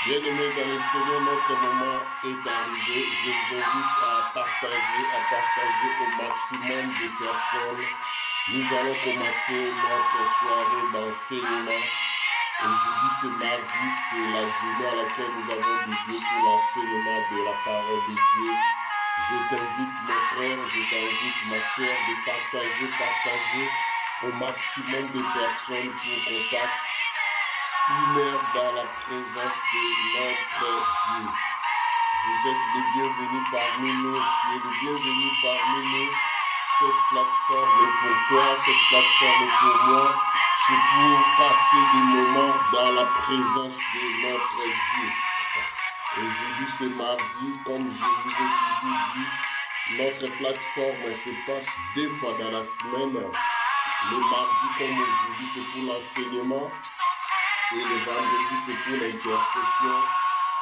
Bien-aimés dans le Seigneur, notre moment est arrivé. Je vous invite à partager au maximum de personnes. Nous allons commencer notre soirée d'enseignement. Aujourd'hui, c'est mardi, c'est la journée à laquelle nous avons dédié pour l'enseignement de la parole de Dieu. Je t'invite, mon frère, je t'invite, ma soeur, de partager au maximum de personnes pour qu'on passe une heure dans la présence de notre Dieu. Vous êtes les bienvenus parmi nous, tu es le bienvenu parmi nous. Cette plateforme est pour toi, cette plateforme est pour moi. C'est pour passer des moments dans la présence de notre Dieu. Aujourd'hui c'est mardi, comme je vous ai toujours dit, notre plateforme se passe 2 fois dans la semaine. Le mardi comme aujourd'hui c'est pour l'enseignement. Et le vendredi, c'est pour l'intercession.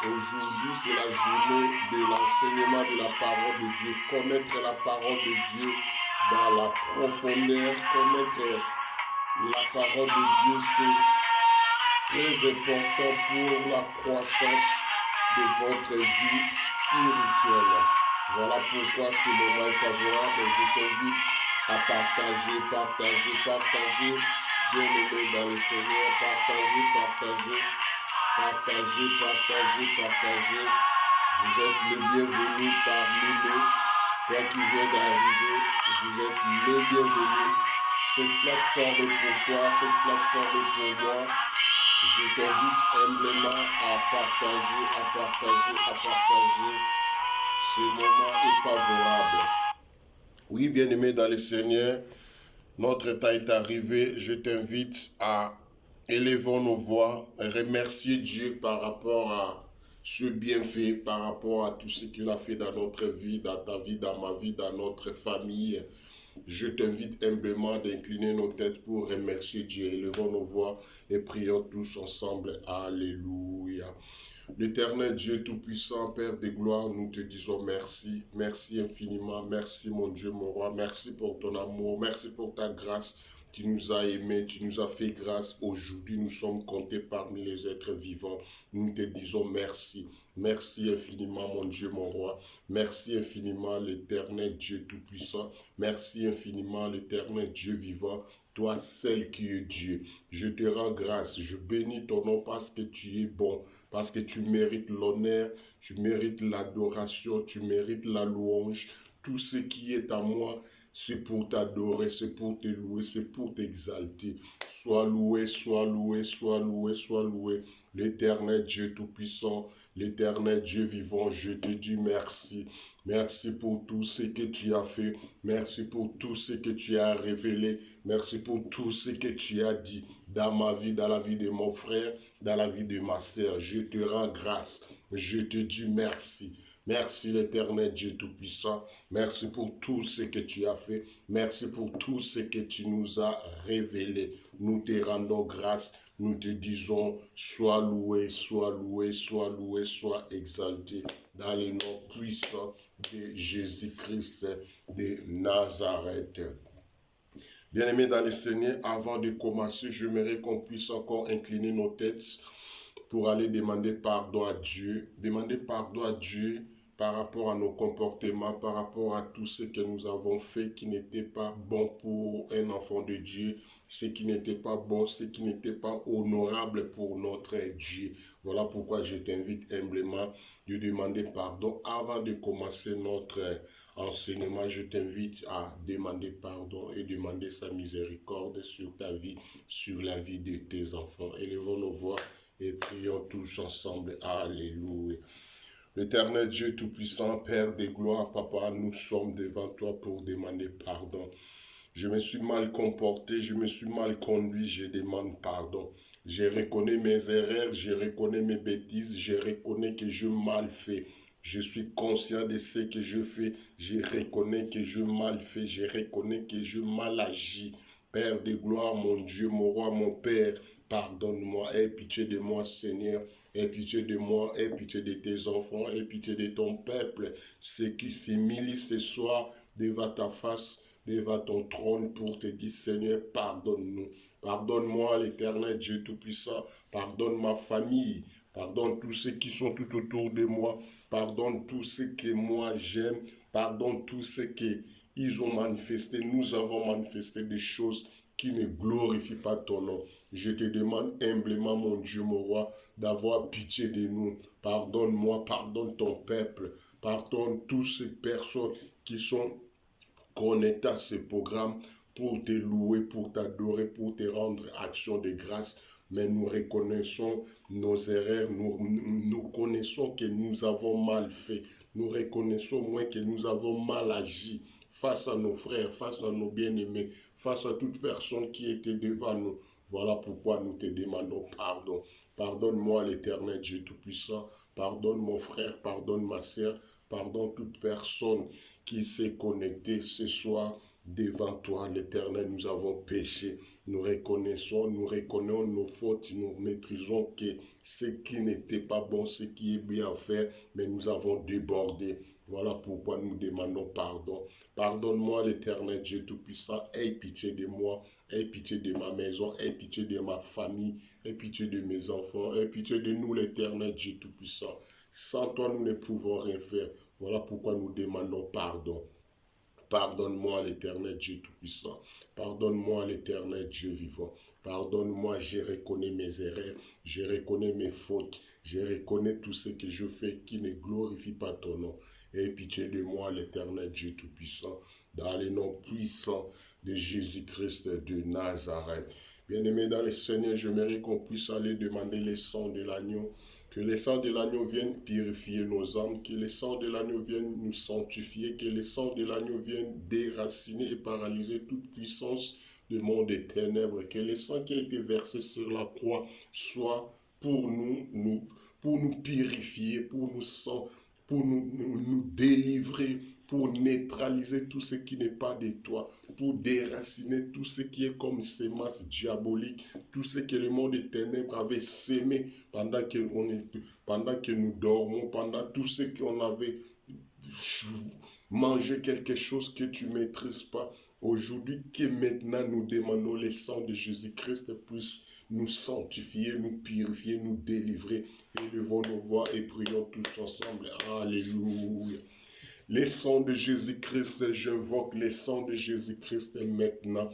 Aujourd'hui, c'est la journée de l'enseignement de la parole de Dieu. Connaître la parole de Dieu dans la profondeur. Connaître la parole de Dieu, c'est très important pour la croissance de votre vie spirituelle. Voilà pourquoi ce moment est favorable. Je t'invite à partager. Bien-aimés dans le Seigneur, partagez. Vous êtes le bienvenu parmi nous. Toi qui viens d'arriver, vous êtes le bienvenu. Cette plateforme est pour toi, cette plateforme est pour moi. Je t'invite humblement à partager. Ce moment est favorable. Oui, bien-aimés dans le Seigneur, notre temps est arrivé. Je t'invite à élever nos voix, remercier Dieu par rapport à ce bienfait, par rapport à tout ce qu'il a fait dans notre vie, dans ta vie, dans ma vie, dans notre famille. Je t'invite humblement d'incliner nos têtes pour remercier Dieu. Élevons nos voix et prions tous ensemble. Alléluia. L'Éternel Dieu Tout-Puissant, Père de gloire, nous te disons merci. Merci infiniment. Merci mon Dieu, mon roi. Merci pour ton amour. Merci pour ta grâce. Tu nous as aimés, tu nous as fait grâce. Aujourd'hui, nous sommes comptés parmi les êtres vivants. Nous te disons merci. Merci infiniment, mon Dieu, mon roi. Merci infiniment, l'Éternel Dieu Tout-Puissant. Merci infiniment, l'Éternel Dieu vivant. Toi seul qui es Dieu, je te rends grâce, je bénis ton nom parce que tu es bon, parce que tu mérites l'honneur, tu mérites l'adoration, tu mérites la louange. Tout ce qui est à moi, c'est pour t'adorer, c'est pour te louer, c'est pour t'exalter. Sois loué, sois loué, sois loué, sois loué. L'Éternel Dieu Tout-Puissant, l'Éternel Dieu vivant, je te dis merci. Merci pour tout ce que tu as fait. Merci pour tout ce que tu as révélé. Merci pour tout ce que tu as dit dans ma vie, dans la vie de mon frère, dans la vie de ma sœur. Je te rends grâce. Je te dis merci. Merci l'Éternel Dieu Tout-Puissant. Merci pour tout ce que tu as fait. Merci pour tout ce que tu nous as révélé. Nous te rendons grâce. Nous te disons, sois loué, sois loué, sois loué, sois exalté dans le nom puissant de Jésus-Christ de Nazareth. Bien-aimés dans le Seigneur, avant de commencer, j'aimerais qu'on puisse encore incliner nos têtes pour aller demander pardon à Dieu. Demander pardon à Dieu par rapport à nos comportements, par rapport à tout ce que nous avons fait qui n'était pas bon pour un enfant de Dieu, ce qui n'était pas bon, ce qui n'était pas honorable pour notre Dieu. Voilà pourquoi je t'invite humblement de demander pardon. Avant de commencer notre enseignement, je t'invite à demander pardon et demander sa miséricorde sur ta vie, sur la vie de tes enfants. Élevons nos voix et prions tous ensemble. Alléluia. L'Éternel Dieu Tout-Puissant, Père des gloires, Papa, nous sommes devant toi pour demander pardon. Je me suis mal comporté, je me suis mal conduit, je demande pardon. Je reconnais mes erreurs, je reconnais mes bêtises, je reconnais que je mal fait. Je suis conscient de ce que je fais, je reconnais que je mal fait, je reconnais que je mal agi. Père de gloire, mon Dieu, mon roi, mon Père, pardonne-moi, aie pitié de moi, Seigneur. Aie pitié de moi, aie pitié de tes enfants, aie pitié de ton peuple. Ceux qui s'humilient ce soir devant ta face, devant ton trône pour te dire, Seigneur, pardonne-nous. Pardonne-moi, l'Éternel Dieu Tout-Puissant. Pardonne ma famille. Pardonne tous ceux qui sont tout autour de moi. Pardonne tous ceux que moi j'aime. Pardonne tous ceux qu'ils ont manifesté. Nous avons manifesté des choses qui ne glorifient pas ton nom. Je te demande humblement, mon Dieu, mon roi, d'avoir pitié de nous. Pardonne-moi, pardonne ton peuple. Pardonne toutes ces personnes qui sont connectées à ce programme pour te louer, pour t'adorer, pour te rendre action de grâce. Mais nous reconnaissons nos erreurs, nous connaissons que nous avons mal fait. Nous reconnaissons moins que nous avons mal agi face à nos frères, face à nos bien-aimés, face à toute personne qui était devant nous. Voilà pourquoi nous te demandons pardon. Pardonne-moi, l'Éternel Dieu Tout-Puissant. Pardonne mon frère, pardonne ma sœur, pardonne toute personne qui s'est connectée ce soir devant toi, l'Éternel. Nous avons péché. Nous reconnaissons nos fautes, nous maîtrisons que ce qui n'était pas bon, ce qui est bien fait, mais nous avons débordé. Voilà pourquoi nous demandons pardon. Pardonne-moi, l'Éternel Dieu Tout-Puissant. Aie pitié de moi, aie pitié de ma maison, aie pitié de ma famille, aie pitié de mes enfants, aie pitié de nous, l'Éternel Dieu Tout-Puissant. Sans toi, nous ne pouvons rien faire. Voilà pourquoi nous demandons pardon. Pardonne-moi, l'Éternel Dieu Tout-Puissant. Pardonne-moi, l'Éternel Dieu vivant. Pardonne-moi, je reconnais mes erreurs, je reconnais mes fautes, je reconnais tout ce que je fais qui ne glorifie pas ton nom. Aie pitié de moi, l'Éternel Dieu Tout-Puissant, dans le nom puissant de Jésus-Christ de Nazareth. Bien-aimés dans le Seigneur, j'aimerais qu'on puisse aller demander le sang de l'agneau. Que le sang de l'agneau vienne purifier nos âmes, que le sang de l'agneau vienne nous sanctifier, que le sang de l'agneau vienne déraciner et paralyser toute puissance du monde des ténèbres, que le sang qui a été versé sur la croix soit pour nous purifier, pour nous délivrer, pour neutraliser tout ce qui n'est pas de toi, pour déraciner tout ce qui est comme sémence diabolique, tout ce que le monde des ténèbres avait sémé pendant que nous dormons, pendant tout ce qu'on avait mangé quelque chose que tu ne maîtrises pas. Aujourd'hui, que maintenant nous demandons le sang de Jésus-Christ puisse nous sanctifier, nous purifier, nous délivrer. Élevons nos voix et prions tous ensemble. Alléluia. Le sang de Jésus-Christ, j'invoque le sang de Jésus-Christ maintenant.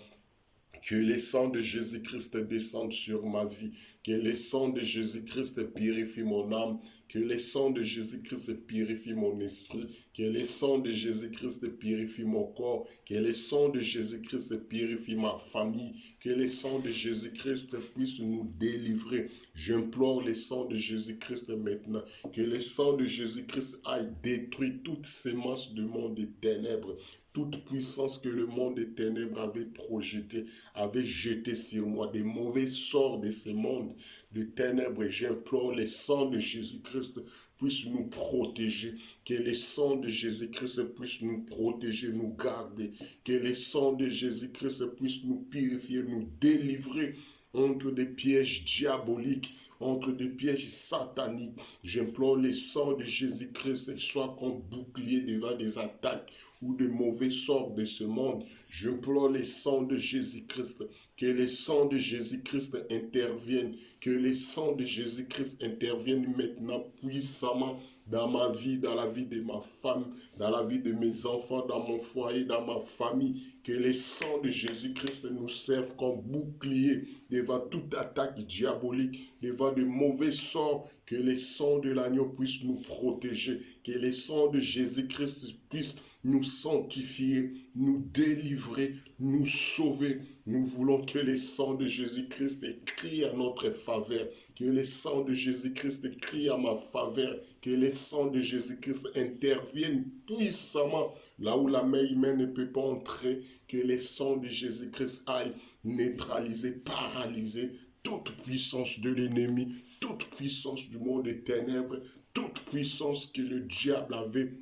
Que le sang de Jésus-Christ descende sur ma vie. Que le sang de Jésus-Christ purifie mon âme. Que le sang de Jésus-Christ purifie mon esprit. Que le sang de Jésus-Christ purifie mon corps. Que le sang de Jésus-Christ purifie ma famille. Que le sang de Jésus-Christ puisse nous délivrer. J'implore le sang de Jésus-Christ maintenant. Que le sang de Jésus-Christ aille détruire toute sémence du monde des ténèbres. Toute puissance que le monde des ténèbres avait projetée, avait jeté sur moi, des mauvais sorts de ce monde des ténèbres. Et j'implore le sang de Jésus-Christ puisse nous protéger, que le sang de Jésus-Christ puisse nous protéger, nous garder, que le sang de Jésus-Christ puisse nous purifier, nous délivrer entre des pièges diaboliques, entre des pièges sataniques. J'implore le sang de Jésus-Christ soit comme bouclier devant des attaques ou de mauvais sorts de ce monde. J'implore le sang de Jésus-Christ, que le sang de Jésus-Christ intervienne, que le sang de Jésus-Christ intervienne maintenant puissamment dans ma vie, dans la vie de ma femme, dans la vie de mes enfants, dans mon foyer, dans ma famille. Que le sang de Jésus-Christ nous serve comme bouclier devant toute attaque diabolique, devant de mauvais sorts. Que le sang de l'agneau puisse nous protéger, que le sang de Jésus-Christ puisse nous sanctifier, nous délivrer, nous sauver. Nous voulons que le sang de Jésus-Christ crie à notre faveur, que le sang de Jésus-Christ crie à ma faveur, que le sang de Jésus-Christ intervienne puissamment là où la main humaine ne peut pas entrer, que le sang de Jésus-Christ aille neutraliser, paralyser toute puissance de l'ennemi, toute puissance du monde des ténèbres, toute puissance que le diable avait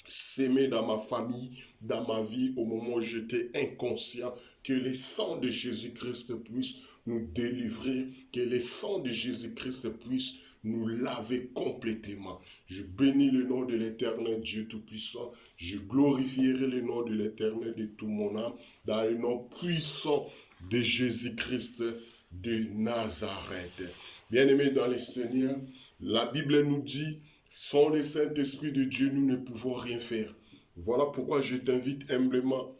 s'aimer dans ma famille, dans ma vie, au moment où j'étais inconscient, que les sangs de Jésus-Christ puissent nous délivrer, que les sangs de Jésus-Christ puissent nous laver complètement. Je bénis le nom de l'Éternel Dieu Tout-Puissant, je glorifierai le nom de l'Éternel de tout mon âme, dans le nom puissant de Jésus-Christ de Nazareth. Bien-aimés dans le Seigneur, la Bible nous dit, sans le Saint-Esprit de Dieu, nous ne pouvons rien faire. Voilà pourquoi je t'invite humblement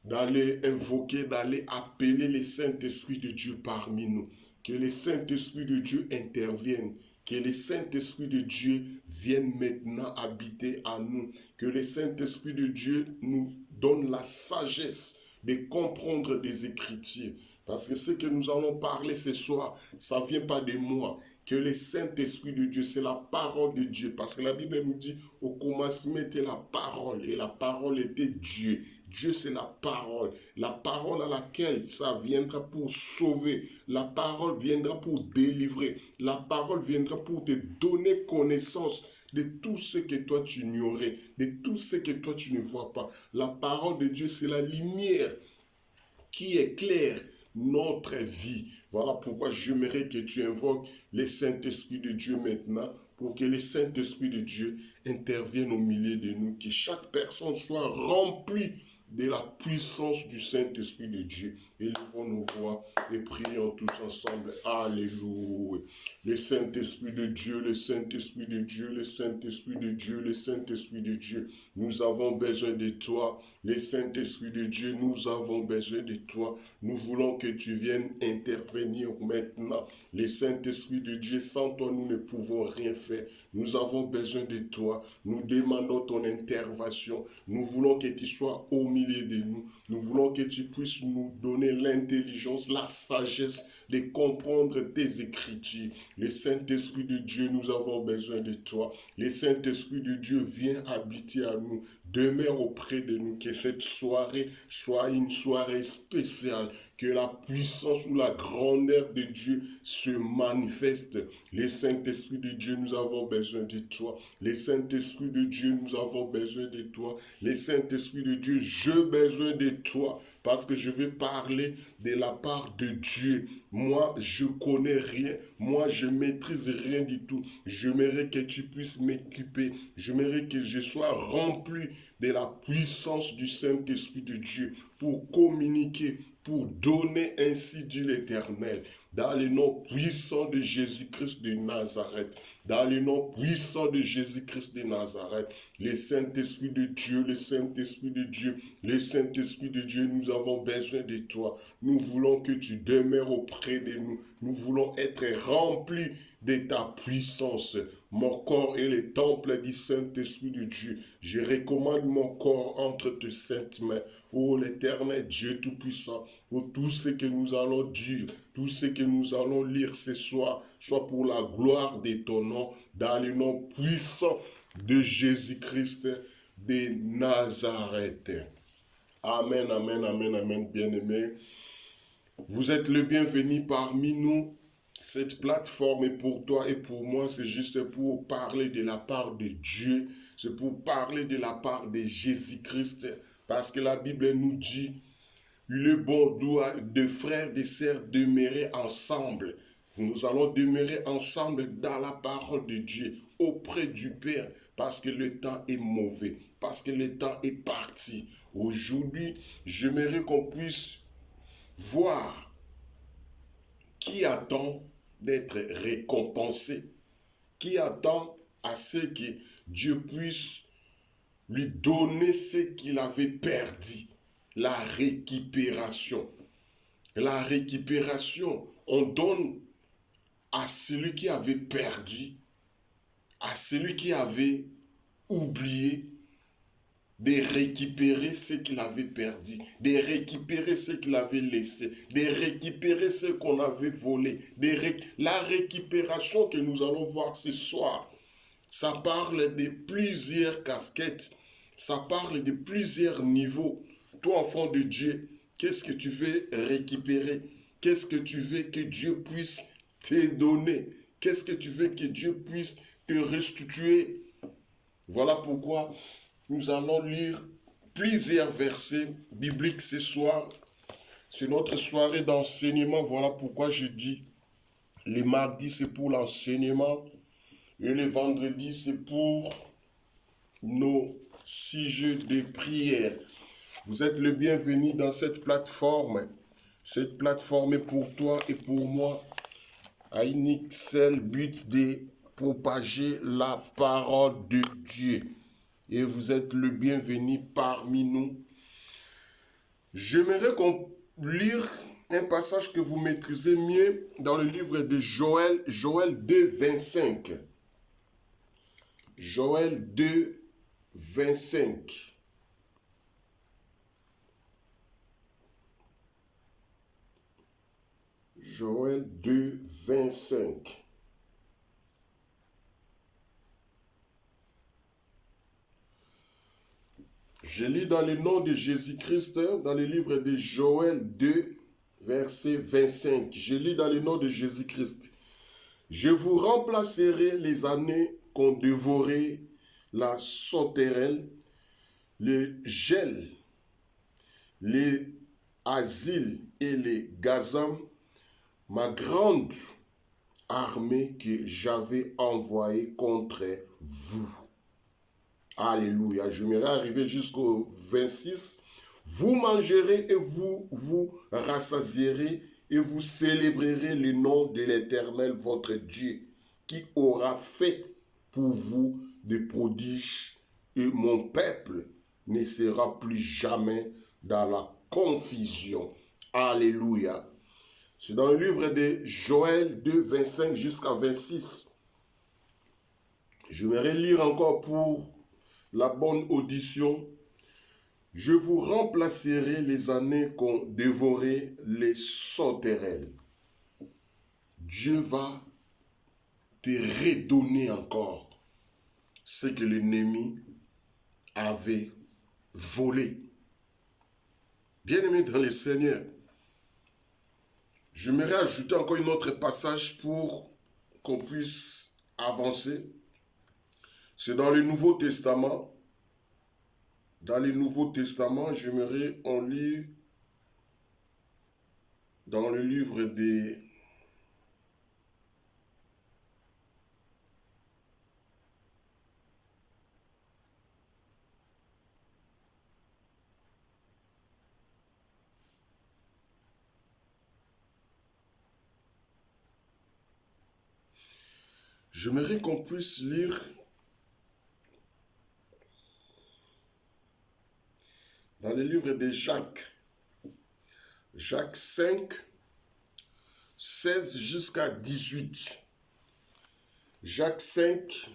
d'aller invoquer, d'aller appeler le Saint-Esprit de Dieu parmi nous. Que le Saint-Esprit de Dieu intervienne. Que le Saint-Esprit de Dieu vienne maintenant habiter à nous. Que le Saint-Esprit de Dieu nous donne la sagesse de comprendre des Écritures. Parce que ce que nous allons parler ce soir, ça ne vient pas de moi. Que le Saint-Esprit de Dieu, c'est la parole de Dieu. Parce que la Bible nous dit, au commencement était la parole, et la parole était Dieu. Dieu, c'est la parole à laquelle ça viendra pour sauver. La parole viendra pour délivrer. La parole viendra pour te donner connaissance de tout ce que toi tu ignorais, de tout ce que toi tu ne vois pas. La parole de Dieu, c'est la lumière qui éclaire notre vie. Voilà pourquoi j'aimerais que tu invoques le Saint-Esprit de Dieu maintenant, pour que le Saint-Esprit de Dieu intervienne au milieu de nous, que chaque personne soit remplie de la puissance du Saint-Esprit de Dieu. Élevons nos voix et prions tous ensemble. Alléluia. Le Saint-Esprit de Dieu, le Saint-Esprit de Dieu, le Saint-Esprit de Dieu, le Saint-Esprit de Dieu. Nous avons besoin de toi. Le Saint-Esprit de Dieu, nous avons besoin de toi. Nous voulons que tu viennes intervenir maintenant. Le Saint-Esprit de Dieu, sans toi, nous ne pouvons rien faire. Nous avons besoin de toi. Nous demandons ton intervention. Nous voulons que tu sois au milieu de nous. Nous voulons que tu puisses nous donner l'intelligence, la sagesse de comprendre tes Écritures. Le Saint-Esprit de Dieu, nous avons besoin de toi. Le Saint-Esprit de Dieu vient habiter à nous, demeure auprès de nous. Que cette soirée soit une soirée spéciale. Que la puissance ou la grandeur de Dieu se manifeste. Le Saint-Esprit de Dieu, nous avons besoin de toi. Le Saint-Esprit de Dieu, nous avons besoin de toi. Le Saint-Esprit de Dieu, j'ai besoin de toi. Parce que je vais parler de la part de Dieu. Moi, je connais rien. Moi, je maîtrise rien du tout. J'aimerais que tu puisses m'équiper. J'aimerais que je sois rempli de la puissance du Saint-Esprit de Dieu pour communiquer, pour donner ainsi dit l'Éternel, dans le nom puissant de Jésus-Christ de Nazareth, dans le nom puissant de Jésus-Christ de Nazareth, le Saint-Esprit de Dieu, le Saint-Esprit de Dieu, le Saint-Esprit de Dieu, nous avons besoin de toi. Nous voulons que tu demeures auprès de nous. Nous voulons être remplis de ta puissance. Mon corps est le temple du Saint-Esprit de Dieu. Je recommande mon corps entre tes saintes mains. Ô l'Éternel Dieu Tout-Puissant, ô tout ce que nous allons dire, tout ce que nous allons lire ce soir, soit pour la gloire de ton nom, dans le nom puissant de Jésus-Christ de Nazareth. Amen, amen, amen, amen, bien-aimés. Vous êtes le bienvenu parmi nous. Cette plateforme est pour toi et pour moi, c'est juste pour parler de la part de Dieu, c'est pour parler de la part de Jésus-Christ, parce que la Bible nous dit, il est bon de frères et de sœurs demeurer ensemble. Nous allons demeurer ensemble dans la parole de Dieu, auprès du Père, parce que le temps est mauvais, parce que le temps est parti. Aujourd'hui, j'aimerais qu'on puisse voir qui attend d'être récompensé, qui attend à ce que Dieu puisse lui donner ce qu'il avait perdu, la récupération. La récupération, on donne à celui qui avait perdu, à celui qui avait oublié, de récupérer ce qu'il avait perdu, de récupérer ce qu'il avait laissé, de récupérer ce qu'on avait volé. La récupération que nous allons voir ce soir, ça parle de plusieurs casquettes, ça parle de plusieurs niveaux. Toi, enfant de Dieu, qu'est-ce que tu veux récupérer? Qu'est-ce que tu veux que Dieu puisse te donner? Qu'est-ce que tu veux que Dieu puisse te restituer? Voilà pourquoi Nous allons lire plusieurs versets bibliques ce soir. C'est notre soirée d'enseignement. Voilà pourquoi je dis les mardis, c'est pour l'enseignement. Et les vendredis, c'est pour nos sujets de prière. Vous êtes le bienvenu dans cette plateforme. Cette plateforme est pour toi et pour moi à un seul but de propager la parole de Dieu. Et vous êtes le bienvenu parmi nous. J'aimerais qu'on lise un passage que vous maîtrisez mieux dans le livre de Joël, Joël 2, 25. Joël 2, 25. Joël 2, 25. Je lis dans le nom de Jésus-Christ, dans le livre de Joël 2, verset 25. Je lis dans le nom de Jésus-Christ. Je vous remplacerai les années qu'ont dévoré la sauterelle, le gel, les asiles et les gazans, ma grande armée que j'avais envoyée contre vous. Alléluia. J'aimerais arriver jusqu'au 26. Vous mangerez et vous vous rassasierez et vous célébrerez le nom de l'Éternel votre Dieu qui aura fait pour vous des prodiges et mon peuple ne sera plus jamais dans la confusion. Alléluia. C'est dans le livre de Joël 2, 25 jusqu'à 26. J'aimerais lire encore pour la bonne audition. Je vous remplacerai les années qu'ont dévoré les sauterelles. Dieu va te redonner encore ce que l'ennemi avait volé. Bien-aimé dans le Seigneur, j'aimerais ajouter encore un autre passage pour qu'on puisse avancer. C'est dans le Nouveau Testament. Dans le Nouveau Testament, j'aimerais en lire dans le livre des J'aimerais qu'on puisse lire dans le livre de Jacques. Jacques 5, 16 jusqu'à 18. Jacques 5,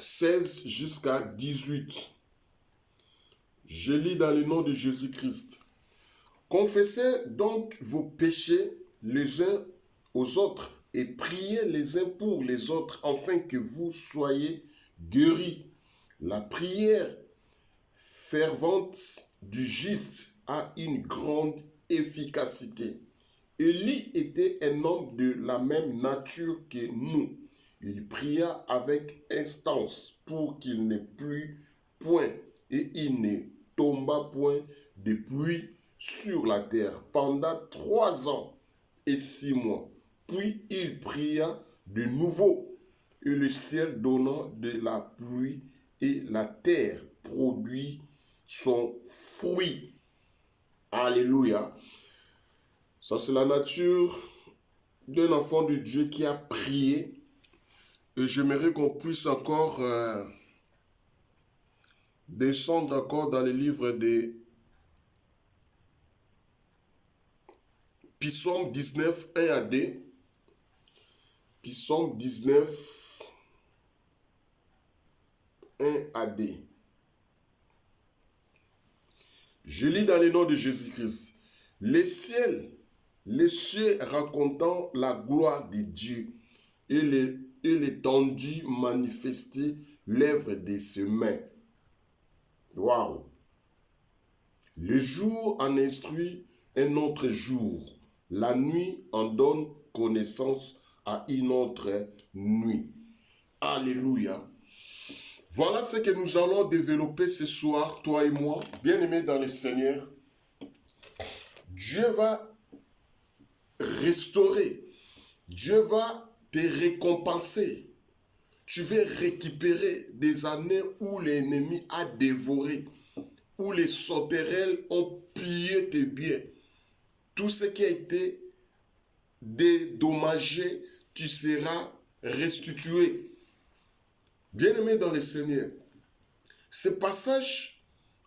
16 jusqu'à 18. Je lis dans le nom de Jésus-Christ. Confessez donc vos péchés les uns aux autres et priez les uns pour les autres afin que vous soyez guéris. La prière fervente du juste a une grande efficacité. Élie était un homme de la même nature que nous. Il pria avec instance pour qu'il ne plût point et il ne tomba point de pluie sur la terre pendant 3 ans et 6 mois. Puis il pria de nouveau et le ciel donna de la pluie et la terre produit son fruit. Alléluia. Ça, c'est la nature d'un enfant de Dieu qui a prié. Et j'aimerais qu'on puisse encore descendre encore dans le livre des Psaume 19, 1 à 2. Psaume 19, 1 à 2. Je lis dans le nom de Jésus-Christ. Les cieux racontant la gloire de Dieu et l'étendue manifester l'œuvre de ses mains. Waouh! Le jour en instruit un autre jour. La nuit en donne connaissance à une autre nuit. Alléluia. Voilà ce que nous allons développer ce soir, toi et moi, bien-aimés dans le Seigneur. Dieu va restaurer. Dieu va te récompenser. Tu vas récupérer des années où l'ennemi a dévoré, où les sauterelles ont pillé tes biens. Tout ce qui a été dédommagé, tu seras restitué. Bien-aimé dans le Seigneur, ce passage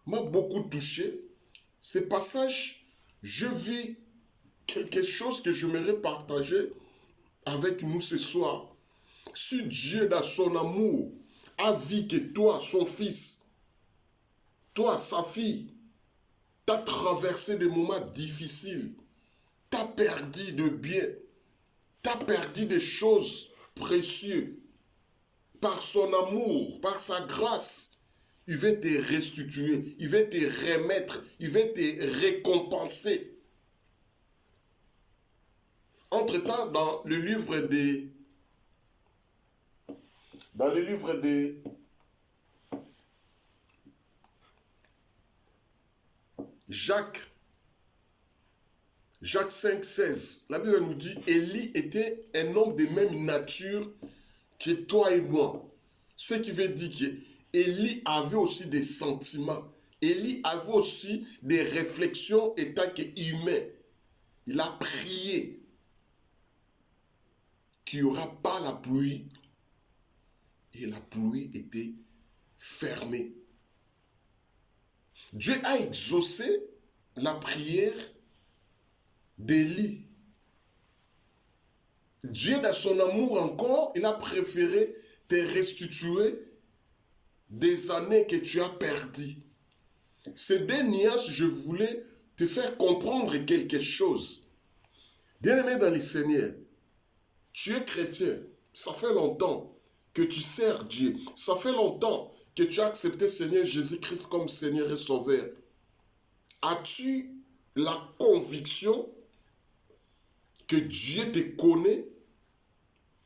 m'a beaucoup touché. Ce passage, je vis quelque chose que j'aimerais partager avec nous ce soir. Si Dieu, dans son amour, a vu que toi, son fils, toi, sa fille, t'as traversé des moments difficiles, t'as perdu de biens, t'as perdu des choses précieuses, par son amour, par sa grâce, il va te restituer, il va te remettre, il va te récompenser. Entre-temps, dans le livre de Jacques 5,16, la Bible nous dit, Élie était un homme de même nature que toi et moi. Ce qui veut dire qu'Élie avait aussi des sentiments. Élie avait aussi des réflexions étant qu'humain. Il a prié qu'il n'y aura pas la pluie. Et la pluie était fermée. Dieu a exaucé la prière d'Élie. Dieu, dans son amour encore, il a préféré te restituer des années que tu as perdues. Ces deux nuances, je voulais te faire comprendre quelque chose. Bien-aimé dans le Seigneur, tu es chrétien. Ça fait longtemps que tu sers Dieu. Ça fait longtemps que tu as accepté Seigneur Jésus-Christ comme Seigneur et Sauveur. As-tu la conviction que Dieu te connaît?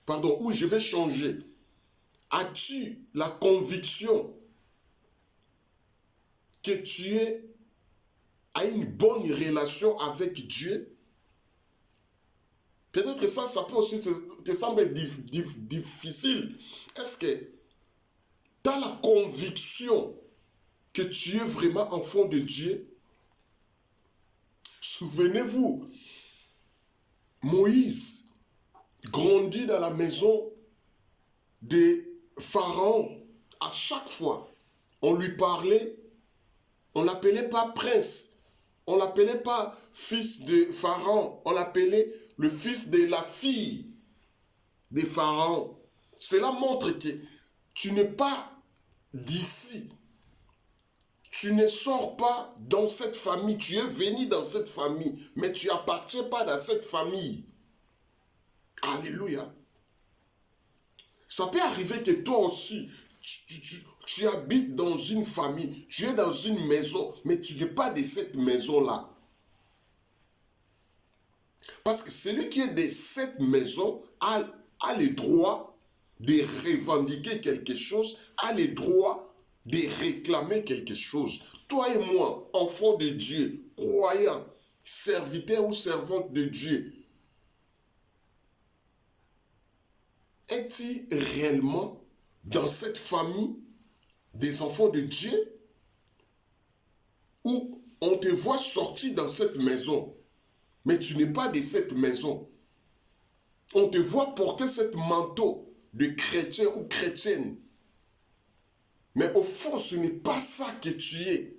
Pardon, où je vais changer. As-tu la conviction que tu as une bonne relation avec Dieu? Peut-être que ça peut aussi te sembler difficile. Est-ce que tu as la conviction que tu es vraiment enfant de Dieu? Souvenez-vous, Moïse grandit dans la maison de Pharaon. À chaque fois, on lui parlait, on ne l'appelait pas prince, on ne l'appelait pas fils de Pharaon, on l'appelait le fils de la fille de Pharaon. Cela montre que tu n'es pas d'ici. Tu ne sors pas dans cette famille. Tu es venu dans cette famille, mais tu n'appartiens pas dans cette famille. Alléluia. Ça peut arriver que toi aussi, tu habites dans une famille, tu es dans une maison, mais tu n'es pas de cette maison-là. Parce que celui qui est de cette maison a le droit de revendiquer quelque chose, a le droit de réclamer quelque chose. Toi et moi, enfants de Dieu, croyants, serviteurs ou servantes de Dieu, es-tu réellement dans cette famille des enfants de Dieu? Ou on te voit sortir dans cette maison, mais tu n'es pas de cette maison. On te voit porter cette manteau de chrétien ou chrétienne. Mais au fond, ce n'est pas ça que tu es.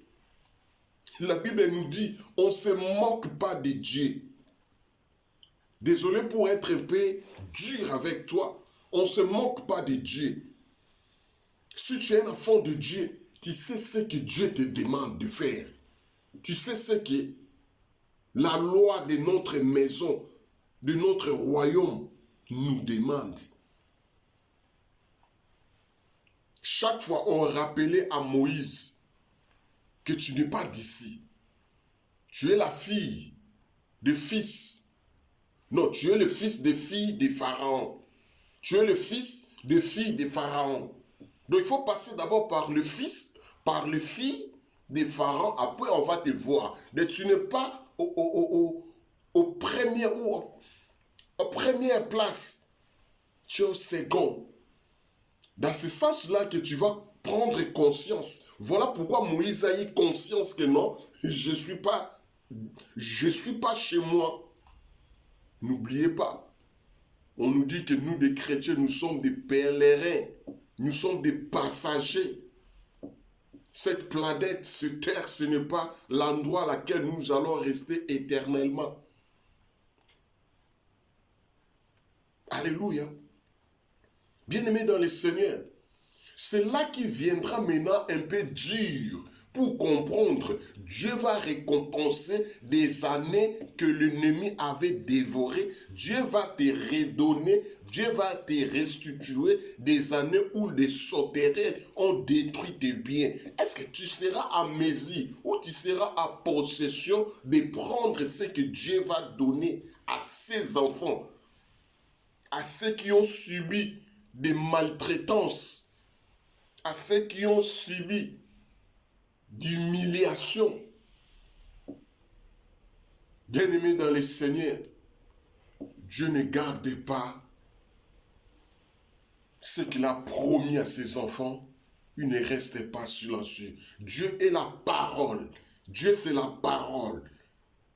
La Bible nous dit, on ne se moque pas de Dieu. Désolé pour être un peu dur avec toi, on ne se moque pas de Dieu. Si tu es un enfant de Dieu, tu sais ce que Dieu te demande de faire. Tu sais ce que la loi de notre maison, de notre royaume nous demande. Chaque fois, on rappelait à Moïse que tu n'es pas d'ici. Tu es la fille de fils. Non, tu es le fils des filles de Pharaon. Tu es le fils de filles de Pharaon. Donc il faut passer d'abord par le fils, par le fille des pharaons, après on va te voir. Mais tu n'es pas au premier ou aux premières places, tu es au second. Dans ce sens-là que tu vas prendre conscience. Voilà pourquoi Moïse a eu conscience que non, je ne suis pas chez moi. N'oubliez pas, on nous dit que nous, des chrétiens, nous sommes des pèlerins. Nous sommes des passagers. Cette planète, cette terre, ce n'est pas l'endroit à laquelle nous allons rester éternellement. Alléluia. Bien-aimés dans le Seigneur, c'est là qu'il viendra maintenant un peu dur pour comprendre. Dieu va récompenser des années que l'ennemi avait dévorées. Dieu va te redonner, Dieu va te restituer des années où les sauterelles ont détruit tes biens. Est-ce que tu seras à mesure ou tu seras à possession de prendre ce que Dieu va donner à ses enfants, à ceux qui ont subi des maltraitances, à ceux qui ont subi d'humiliation? Bien-aimés dans le Seigneur, Dieu ne garde pas ce qu'il a promis à ses enfants. Il ne reste pas silencieux. Dieu est la parole. Dieu c'est la parole.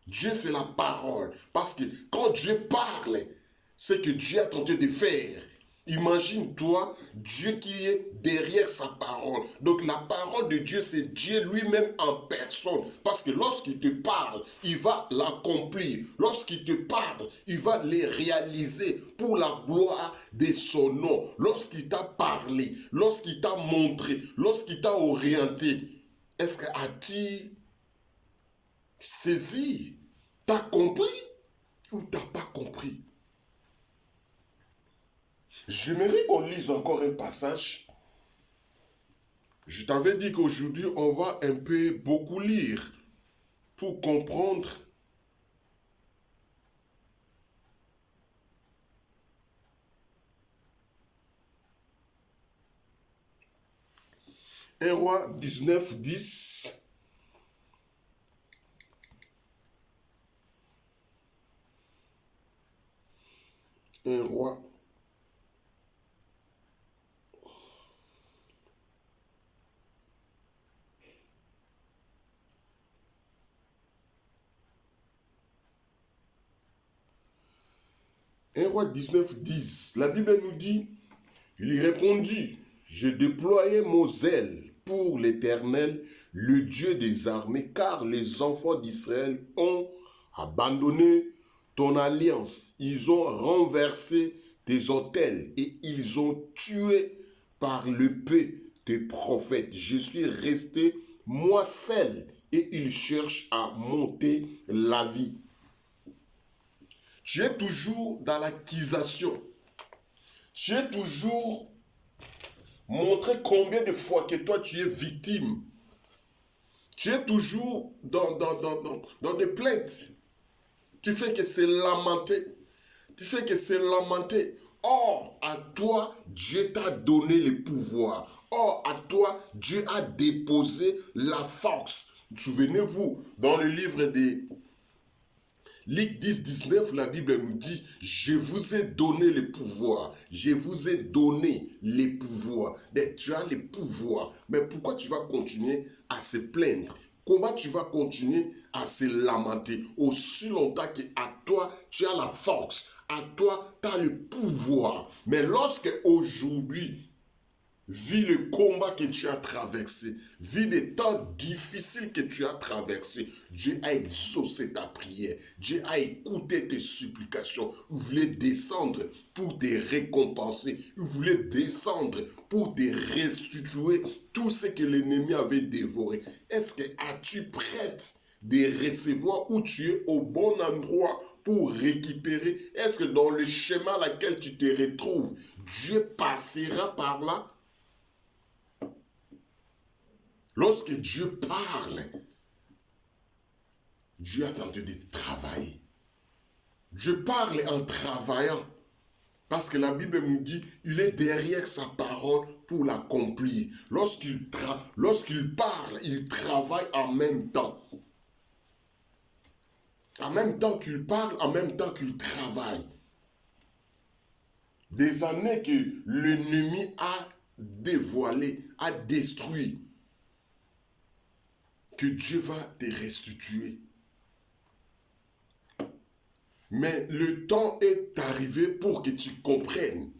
Dieu c'est la parole. Parce que quand Dieu parle, c'est que Dieu a tenté de faire. Imagine-toi Dieu qui est derrière sa parole. Donc la parole de Dieu, c'est Dieu lui-même en personne. Parce que lorsqu'il te parle, il va l'accomplir. Lorsqu'il te parle, il va les réaliser pour la gloire de son nom. Lorsqu'il t'a parlé, lorsqu'il t'a montré, lorsqu'il t'a orienté, est-ce que as-tu saisi? T'as compris ou t'as pas compris? J'aimerais qu'on lise encore un passage. Je t'avais dit qu'aujourd'hui, on va un peu beaucoup lire pour comprendre. Un roi 19, 10. Un roi 19, 10. La Bible nous dit, il répondit, je déployais mon zèle pour l'Éternel, le Dieu des armées, car les enfants d'Israël ont abandonné ton alliance. Ils ont renversé tes autels et ils ont tué par l'épée tes prophètes. Je suis resté moi seul et ils cherchent à monter la vie. Tu es toujours dans l'accusation. Tu es toujours montré combien de fois que toi tu es victime. Tu es toujours dans des plaintes. Tu fais que c'est lamenté. Tu fais que c'est lamenté. Or, à toi, Dieu t'a donné le pouvoir. Or, à toi, Dieu a déposé la force. Souvenez-vous, dans le livre des Luc 10, 19, la Bible nous dit, je vous ai donné le pouvoir. Je vous ai donné les pouvoirs. Mais tu as les pouvoirs. Mais pourquoi tu vas continuer à se plaindre? Comment tu vas continuer à se lamenter aussi longtemps qu'à toi, tu as la force. À toi, tu as le pouvoir. Mais lorsque aujourd'hui, vis le combat que tu as traversé, vis les temps difficiles que tu as traversés, Dieu a exaucé ta prière, Dieu a écouté tes supplications, il voulait descendre pour te récompenser, il voulait descendre pour te restituer tout ce que l'ennemi avait dévoré. Est-ce que as-tu prête de recevoir où tu es au bon endroit pour récupérer? Est-ce que dans le schéma à laquelle tu te retrouves, Dieu passera par là? Lorsque Dieu parle, Dieu a tenté de travailler. Dieu parle en travaillant. Parce que la Bible nous dit, il est derrière sa parole pour l'accomplir. Lorsqu'il parle, il travaille en même temps. En même temps qu'il parle, en même temps qu'il travaille. Des années que l'ennemi a dévoilé, a détruit, que Dieu va te restituer. Mais le temps est arrivé pour que tu comprennes.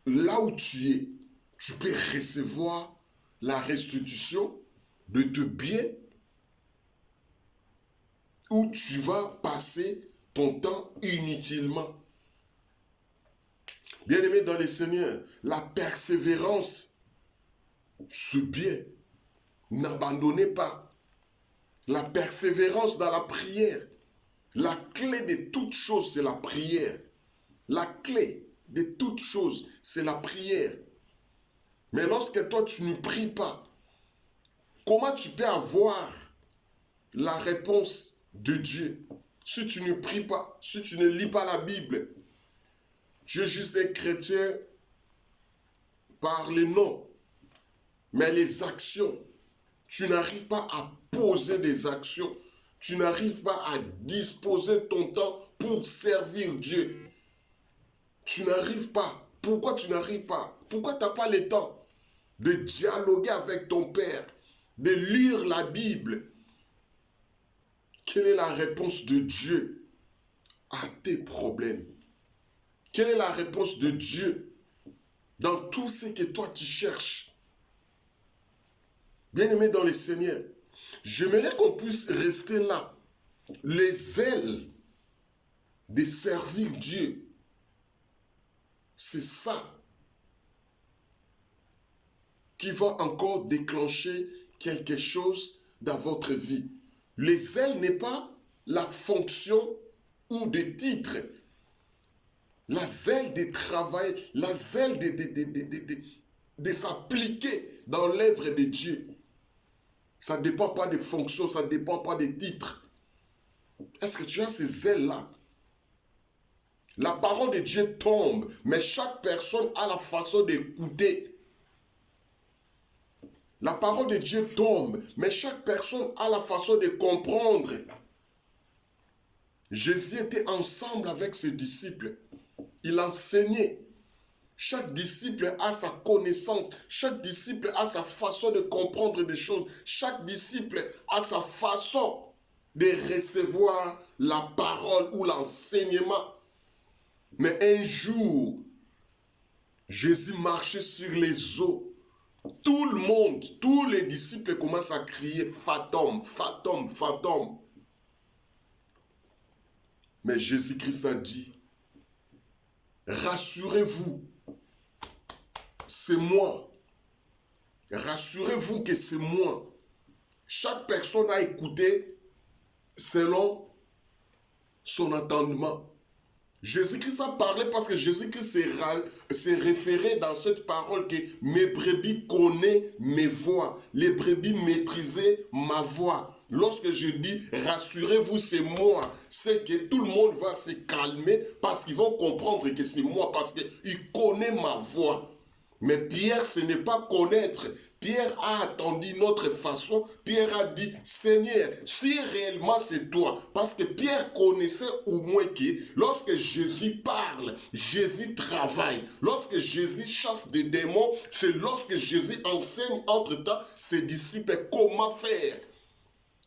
Là où tu es, tu peux recevoir la restitution de tes biens ou tu vas passer ton temps inutilement. Bien-aimé dans le Seigneur, la persévérance, ce bien, n'abandonnez pas. La persévérance dans la prière. La clé de toute chose, c'est la prière. La clé de toute chose, c'est la prière. Mais lorsque toi, tu ne pries pas, comment tu peux avoir la réponse de Dieu si tu ne pries pas, si tu ne lis pas la Bible? Tu es juste un chrétien par les noms, mais les actions, tu n'arrives pas à poser des actions. Tu n'arrives pas à disposer ton temps pour servir Dieu. Tu n'arrives pas. Pourquoi tu n'arrives pas? Pourquoi tu n'as pas le temps de dialoguer avec ton Père, de lire la Bible? Quelle est la réponse de Dieu à tes problèmes? Quelle est la réponse de Dieu dans tout ce que toi tu cherches? Bien-aimé dans le Seigneur, j'aimerais qu'on puisse rester là, les ailes de servir Dieu. C'est ça qui va encore déclencher quelque chose dans votre vie. Les ailes n'est pas la fonction ou des titres. La zèle de travail, la zèle de s'appliquer dans l'œuvre de Dieu. Ça ne dépend pas des fonctions, ça ne dépend pas des titres. Est-ce que tu as ces ailes-là? La parole de Dieu tombe, mais chaque personne a la façon d'écouter. La parole de Dieu tombe, mais chaque personne a la façon de comprendre. Jésus était ensemble avec ses disciples. Il enseignait. Chaque disciple a sa connaissance. Chaque disciple a sa façon de comprendre des choses. Chaque disciple a sa façon de recevoir la parole ou l'enseignement. Mais un jour, Jésus marchait sur les eaux. Tout le monde, tous les disciples commencent à crier « Fantôme, fantôme, fantôme ». Mais Jésus-Christ a dit « Rassurez-vous, c'est moi. Rassurez-vous que c'est moi. » Chaque personne a écouté selon son entendement. Jésus-Christ a parlé parce que Jésus-Christ s'est référé dans cette parole que mes brebis connaissent mes voix. Les brebis maîtrisaient ma voix. Lorsque je dis rassurez-vous, c'est moi, c'est que tout le monde va se calmer parce qu'ils vont comprendre que c'est moi, parce qu'ils connaissent ma voix. Mais Pierre, ce n'est pas connaître. Pierre a attendu notre façon. Pierre a dit, Seigneur, si réellement c'est toi, parce que Pierre connaissait au moins que lorsque Jésus parle, Jésus travaille. Lorsque Jésus chasse des démons, c'est lorsque Jésus enseigne entre-temps ses disciples comment faire.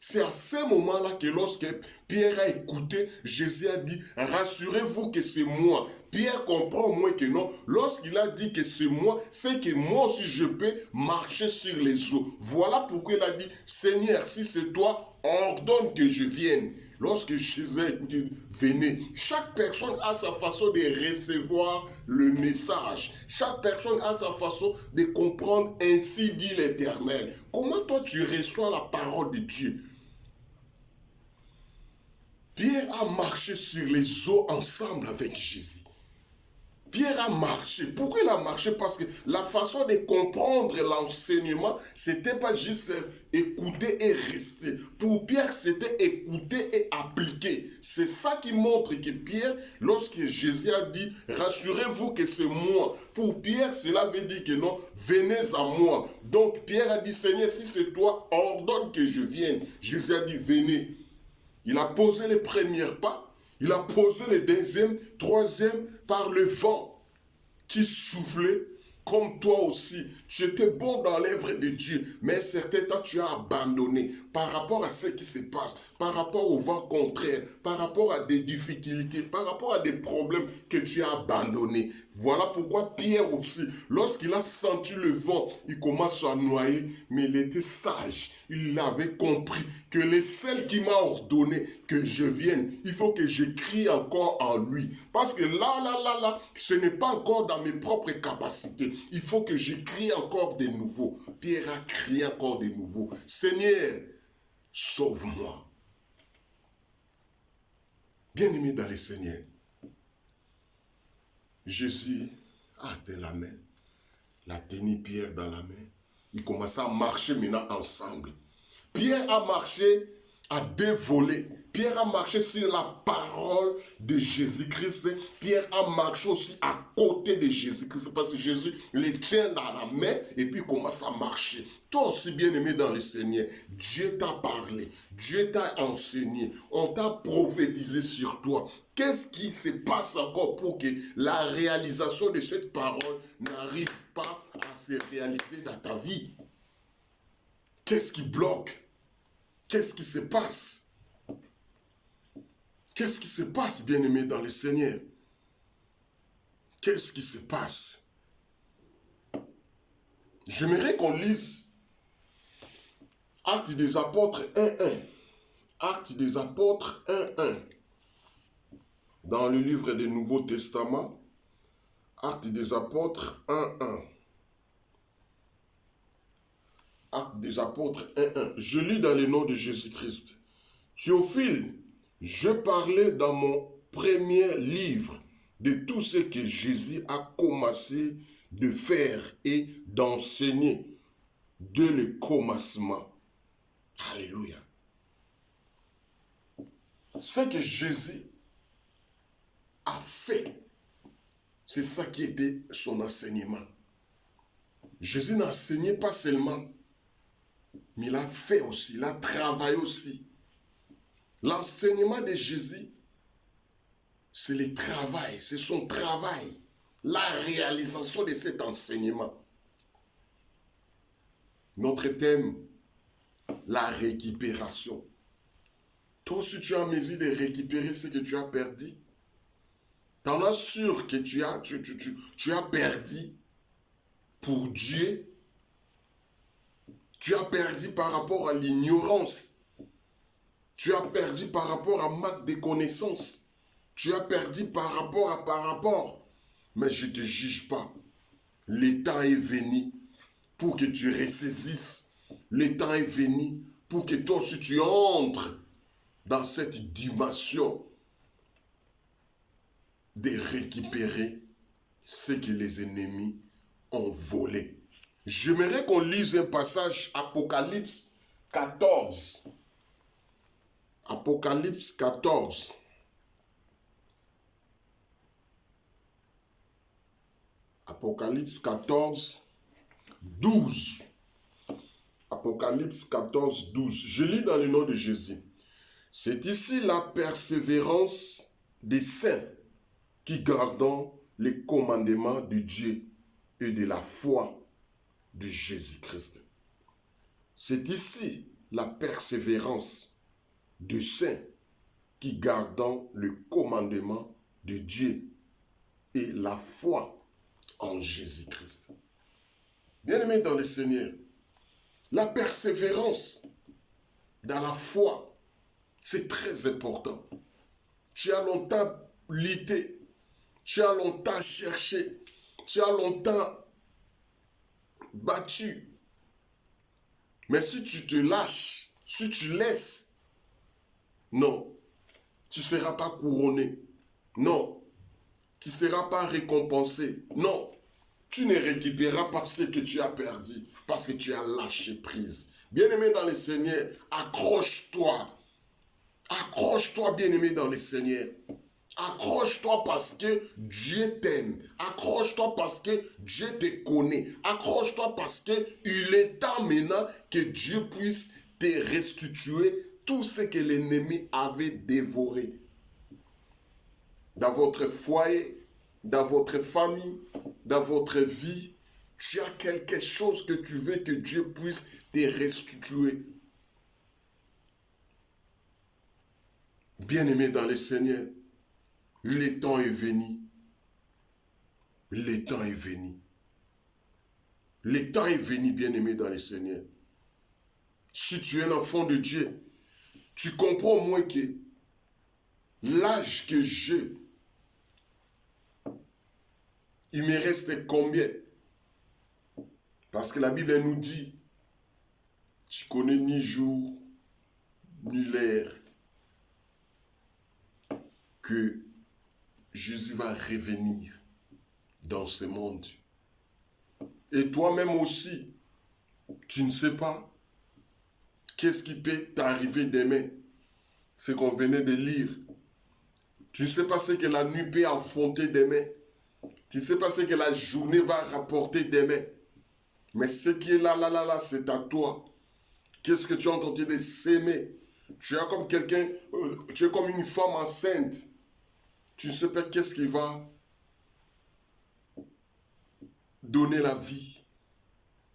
C'est à ce moment-là que lorsque Pierre a écouté, Jésus a dit, rassurez-vous que c'est moi. Pierre comprend au moins que non. Lorsqu'il a dit que c'est moi, c'est que moi aussi je peux marcher sur les eaux. Voilà pourquoi il a dit, Seigneur, si c'est toi, ordonne que je vienne. Lorsque Jésus a écouté, venez. Chaque personne a sa façon de recevoir le message. Chaque personne a sa façon de comprendre, ainsi dit l'Éternel. Comment toi tu reçois la parole de Dieu? Pierre a marché sur les eaux ensemble avec Jésus. Pierre a marché. Pourquoi il a marché? Parce que la façon de comprendre l'enseignement, c'était pas juste écouter et rester. Pour Pierre, c'était écouter et appliquer. C'est ça qui montre que Pierre, lorsque Jésus a dit, rassurez-vous que c'est moi. Pour Pierre, cela veut dire que non, venez à moi. Donc Pierre a dit, Seigneur, si c'est toi, ordonne que je vienne. Jésus a dit, venez. Il a posé les premiers pas. Il a posé le deuxième, troisième, par le vent qui soufflait, comme toi aussi. Tu étais bon dans l'œuvre de Dieu, mais un certain temps, tu as abandonné par rapport à ce qui se passe, par rapport au vent contraire, par rapport à des difficultés, par rapport à des problèmes que tu as abandonnés. Voilà pourquoi Pierre aussi, lorsqu'il a senti le vent, il commence à noyer, mais il était sage. Il avait compris que le seul qui m'a ordonné que je vienne, il faut que je crie encore en lui. Parce que là, ce n'est pas encore dans mes propres capacités. Il faut que je crie encore de nouveau. Pierre a crié encore de nouveau. Seigneur, sauve-moi. Bien-aimé dans le Seigneur, Jésus a tenu la main. Il a tenu Pierre dans la main. Ils commençaient à marcher maintenant ensemble. Pierre a marché à deux volets. Pierre a marché sur la parole de Jésus-Christ. Pierre a marché aussi à côté de Jésus-Christ parce que Jésus les tient dans la main et puis commence à marcher. Toi aussi bien-aimé dans le Seigneur, Dieu t'a parlé, Dieu t'a enseigné, on t'a prophétisé sur toi. Qu'est-ce qui se passe encore pour que la réalisation de cette parole n'arrive pas à se réaliser dans ta vie? Qu'est-ce qui bloque? Qu'est-ce qui se passe? Qu'est-ce qui se passe, bien-aimé dans le Seigneur? Qu'est-ce qui se passe? J'aimerais qu'on lise Actes des Apôtres 1.1. Actes des Apôtres 1.1. Dans le livre du Nouveau Testament, Actes des Apôtres 1.1. Actes des Apôtres 1.1. Je lis dans le nom de Jésus-Christ. Théophile, je parlais dans mon premier livre de tout ce que Jésus a commencé de faire et d'enseigner dès le commencement. Alléluia. Ce que Jésus a fait, c'est ça qui était son enseignement. Jésus n'enseignait pas seulement, mais il a fait aussi, il a travaillé aussi. L'enseignement de Jésus, c'est le travail, c'est son travail, la réalisation de cet enseignement. Notre thème, la récupération. Toi, si tu as mesure de récupérer ce que tu as perdu, t'en as sûr que tu as perdu pour Dieu. Tu as perdu par rapport à l'ignorance. Tu as perdu par rapport à manque de connaissances. Tu as perdu par rapport. Mais je ne te juge pas. Le temps est venu pour que tu ressaisisses. Le temps est venu pour que toi aussi tu entres dans cette dimension de récupérer ce que les ennemis ont volé. J'aimerais qu'on lise un passage, Apocalypse 14. Apocalypse 14. Apocalypse 14, 12. Apocalypse 14, 12. Je lis dans le nom de Jésus. C'est ici la persévérance des saints qui gardent les commandements de Dieu et de la foi de Jésus-Christ. C'est ici la persévérance des saints qui gardent le commandement de Dieu et la foi en Jésus-Christ. Bien-aimés dans le Seigneur, la persévérance dans la foi, c'est très important. Tu as longtemps lutté, tu as longtemps cherché, tu as longtemps battu. Mais si tu te lâches, si tu laisses, non, tu ne seras pas couronné. Non, tu ne seras pas récompensé. Non, tu ne récupéreras pas ce que tu as perdu parce que tu as lâché prise. Bien-aimé dans le Seigneur, accroche-toi. Accroche-toi, bien-aimé dans le Seigneur. Accroche-toi parce que Dieu t'aime. Accroche-toi parce que Dieu te connaît. Accroche-toi parce que il est temps maintenant que Dieu puisse te restituer tout ce que l'ennemi avait dévoré. Dans votre foyer, dans votre famille, dans votre vie, tu as quelque chose que tu veux que Dieu puisse te restituer. Bien-aimé dans le Seigneur, le temps est venu. Le temps est venu. Le temps est venu, bien-aimé dans le Seigneur. Si tu es un enfant de Dieu, tu comprends au moins que l'âge que j'ai, il me reste combien? Parce que la Bible nous dit, tu connais ni jour, ni l'heure, que Jésus va revenir dans ce monde. Et toi-même aussi, tu ne sais pas qu'est-ce qui peut t'arriver demain. Ce qu'on venait de lire. Tu ne sais pas ce que la nuit peut affronter demain. Tu ne sais pas ce que la journée va rapporter demain. Mais ce qui est là, c'est à toi. Qu'est-ce que tu es en train de s'aimer? Tu es comme quelqu'un, tu es comme une femme enceinte. Tu ne sais pas qu'est-ce qui va donner la vie.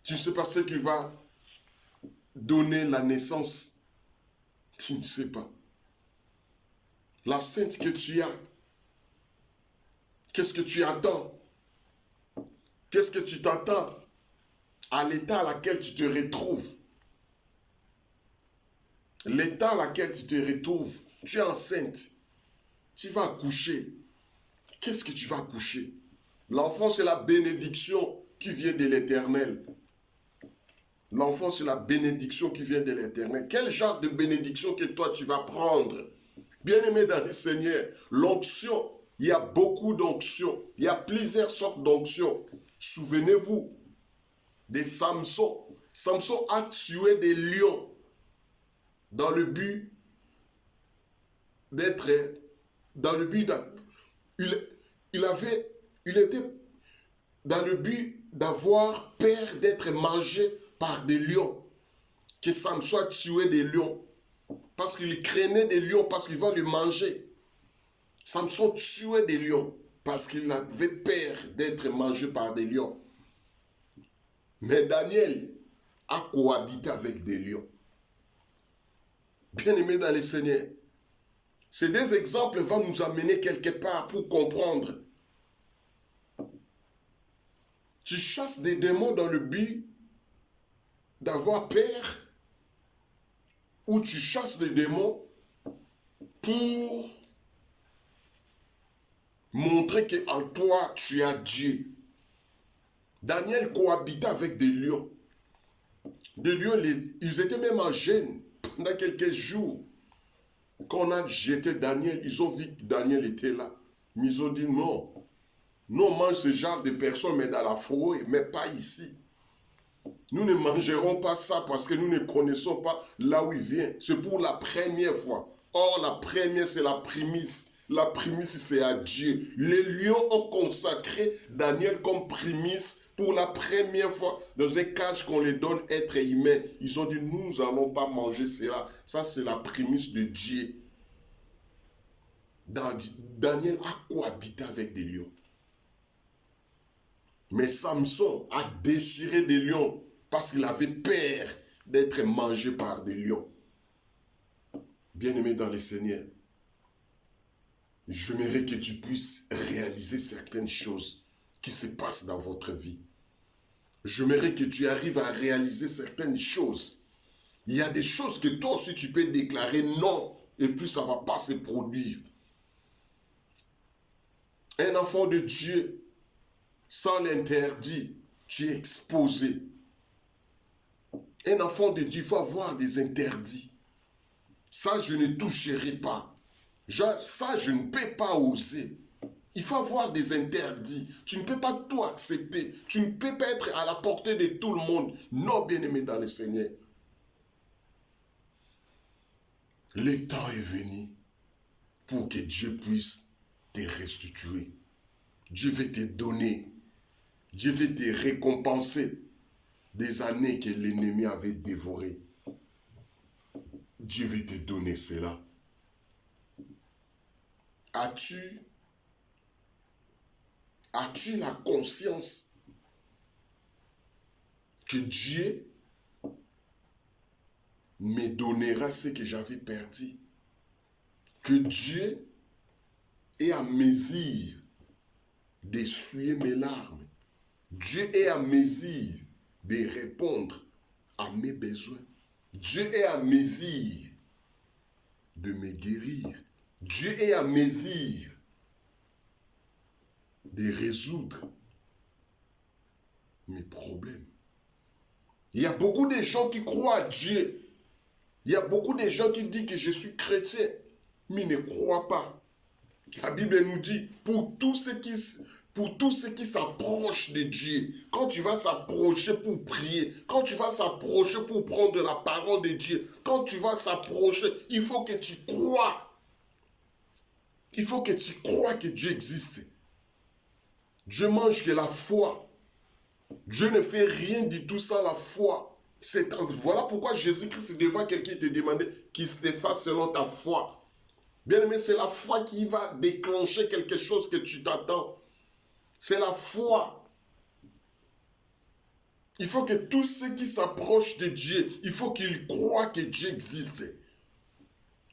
Tu ne sais pas ce qui va donner la naissance. Tu ne sais pas. La sainte que tu as, qu'est-ce que tu attends? Qu'est-ce que tu t'attends à l'état à laquelle tu te retrouves? L'état à laquelle tu te retrouves, tu es enceinte, tu vas accoucher. Qu'est-ce que tu vas accoucher? L'enfant, c'est la bénédiction qui vient de l'Éternel. L'enfant, c'est la bénédiction qui vient de l'Éternel. Quel genre de bénédiction que toi, tu vas prendre? Bien-aimé dans le Seigneur, l'onction, il y a beaucoup d'onctions. Il y a plusieurs sortes d'onctions. Souvenez-vous de Samson. Samson a tué des lions dans le but d'être... Dans le but il était dans le but d'avoir peur d'être mangé par des lions. Que Samson a tué des lions. Parce qu'il craignait des lions, parce qu'il va les manger. Samson tuait des lions, parce qu'il avait peur d'être mangé par des lions. Mais Daniel a cohabité avec des lions. Bien-aimé dans le Seigneur, ces deux exemples vont nous amener quelque part pour comprendre. Tu chasses des démons dans le but d'avoir peur, ou tu chasses des démons pour montrer qu'en toi, tu as Dieu. Daniel cohabitait avec des lions. Des lions, ils étaient même en gêne pendant quelques jours. Quand on a jeté Daniel, ils ont vu que Daniel était là. Mais ils ont dit non. Nous, on mange ce genre de personnes, mais dans la forêt, mais pas ici. Nous ne mangerons pas ça parce que nous ne connaissons pas là où il vient. C'est pour la première fois. Or, la première, c'est la prémisse. La prémisse, c'est à Dieu. Les lions ont consacré Daniel comme prémisse pour la première fois dans un cage qu'on les donne être humain. Ils ont dit, nous n'allons pas manger cela. Ça, c'est la prémisse de Dieu. Daniel a cohabité avec des lions. Mais Samson a déchiré des lions parce qu'il avait peur d'être mangé par des lions. Bien-aimé dans le Seigneur, j'aimerais que tu puisses réaliser certaines choses qui se passent dans votre vie. J'aimerais que tu arrives à réaliser certaines choses. Il y a des choses que toi aussi tu peux déclarer non, et puis ça ne va pas se produire. Un enfant de Dieu, sans l'interdit, tu es exposé. Un enfant de Dieu, il faut avoir des interdits. Ça, je ne toucherai pas. Ça, je ne peux pas oser. Il faut avoir des interdits. Tu ne peux pas tout accepter. Tu ne peux pas être à la portée de tout le monde. Non, bien-aimé dans le Seigneur. Le temps est venu pour que Dieu puisse te restituer. Dieu veut te donner. Dieu veut te récompenser des années que l'ennemi avait dévorées. Dieu veut te donner cela. As-tu la conscience que Dieu me donnera ce que j'avais perdu? Que Dieu est à mesure d'essuyer mes larmes. Dieu est à mesure de répondre à mes besoins. Dieu est à mesure de me guérir. Dieu est à mesure de résoudre mes problèmes. Il y a beaucoup de gens qui croient à Dieu. Il y a beaucoup de gens qui disent que je suis chrétien, mais ne croient pas. La Bible nous dit, pour tous ceux qui s'approchent de Dieu, quand tu vas s'approcher pour prier, quand tu vas s'approcher pour prendre la parole de Dieu, quand tu vas s'approcher, il faut que tu crois. Il faut que tu crois que Dieu existe. Dieu mange que la foi. Dieu ne fait rien de tout ça, la foi. Voilà pourquoi Jésus-Christ devant quelqu'un te demandait qu'il te fasse selon ta foi. Bien aimé, c'est la foi qui va déclencher quelque chose que tu t'attends. C'est la foi. Il faut que tous ceux qui s'approchent de Dieu, il faut qu'ils croient que Dieu existe.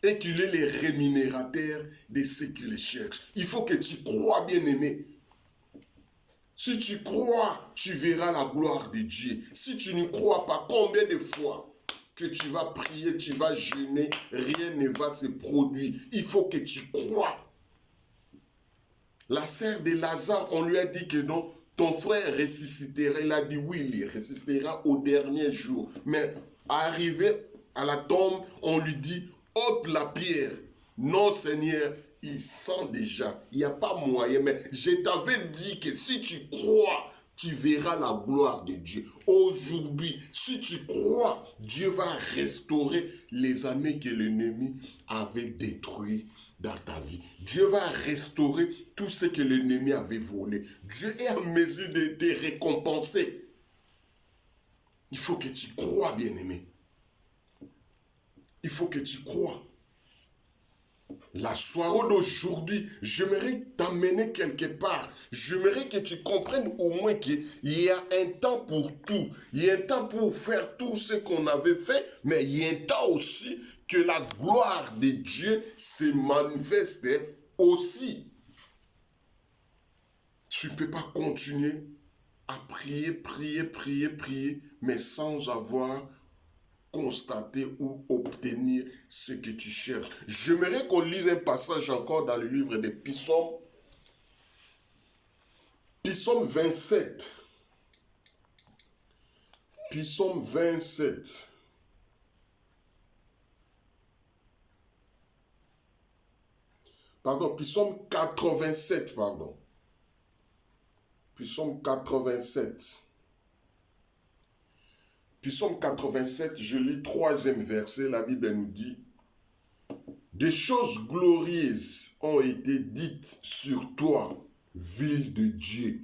Et qu'il est le rémunérateur de ceux qui le cherchent. Il faut que tu crois, bien aimé. Si tu crois, tu verras la gloire de Dieu. Si tu ne crois pas, combien de fois que tu vas prier, tu vas jeûner, rien ne va se produire. Il faut que tu crois. La sœur de Lazare, on lui a dit que non, ton frère ressuscitera. Il a dit oui, il ressuscitera au dernier jour. Mais arrivé à la tombe, on lui dit, ôte la pierre. Non, Seigneur, il sent déjà. Il n'y a pas moyen. Mais je t'avais dit que si tu crois, tu verras la gloire de Dieu. Aujourd'hui, si tu crois, Dieu va restaurer les années que l'ennemi avait détruites dans ta vie. Dieu va restaurer tout ce que l'ennemi avait volé. Dieu est en mesure de te récompenser. Il faut que tu crois, bien-aimé. Il faut que tu crois. La soirée d'aujourd'hui, j'aimerais t'amener quelque part. J'aimerais que tu comprennes au moins qu'il y a un temps pour tout. Il y a un temps pour faire tout ce qu'on avait fait, mais il y a un temps aussi que la gloire de Dieu se manifeste aussi. Tu ne peux pas continuer à prier, mais sans avoir constater ou obtenir ce que tu cherches. J'aimerais qu'on lise un passage encore dans le livre des Psaumes. Psaume 27. Psaume 27. Pardon, Psaume 87, pardon. Psaume 87. Psaume 87, je lis 3e verset, la Bible nous dit « Des choses glorieuses ont été dites sur toi, ville de Dieu. »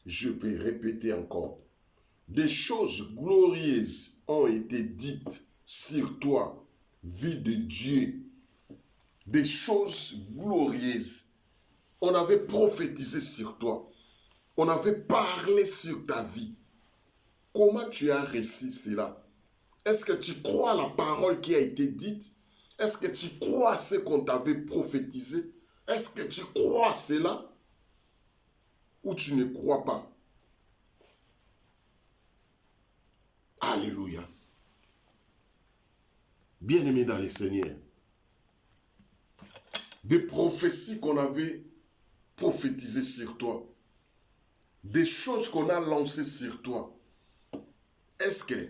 Je vais répéter encore. « Des choses glorieuses ont été dites sur toi, ville de Dieu. » Des choses glorieuses. On avait prophétisé sur toi. On avait parlé sur ta vie. Comment tu as reçu cela? Est-ce que tu crois la parole qui a été dite? Est-ce que tu crois ce qu'on t'avait prophétisé? Est-ce que tu crois cela? Ou tu ne crois pas? Alléluia. Bien-aimé dans le Seigneur, des prophéties qu'on avait prophétisées sur toi, des choses qu'on a lancées sur toi, est-ce que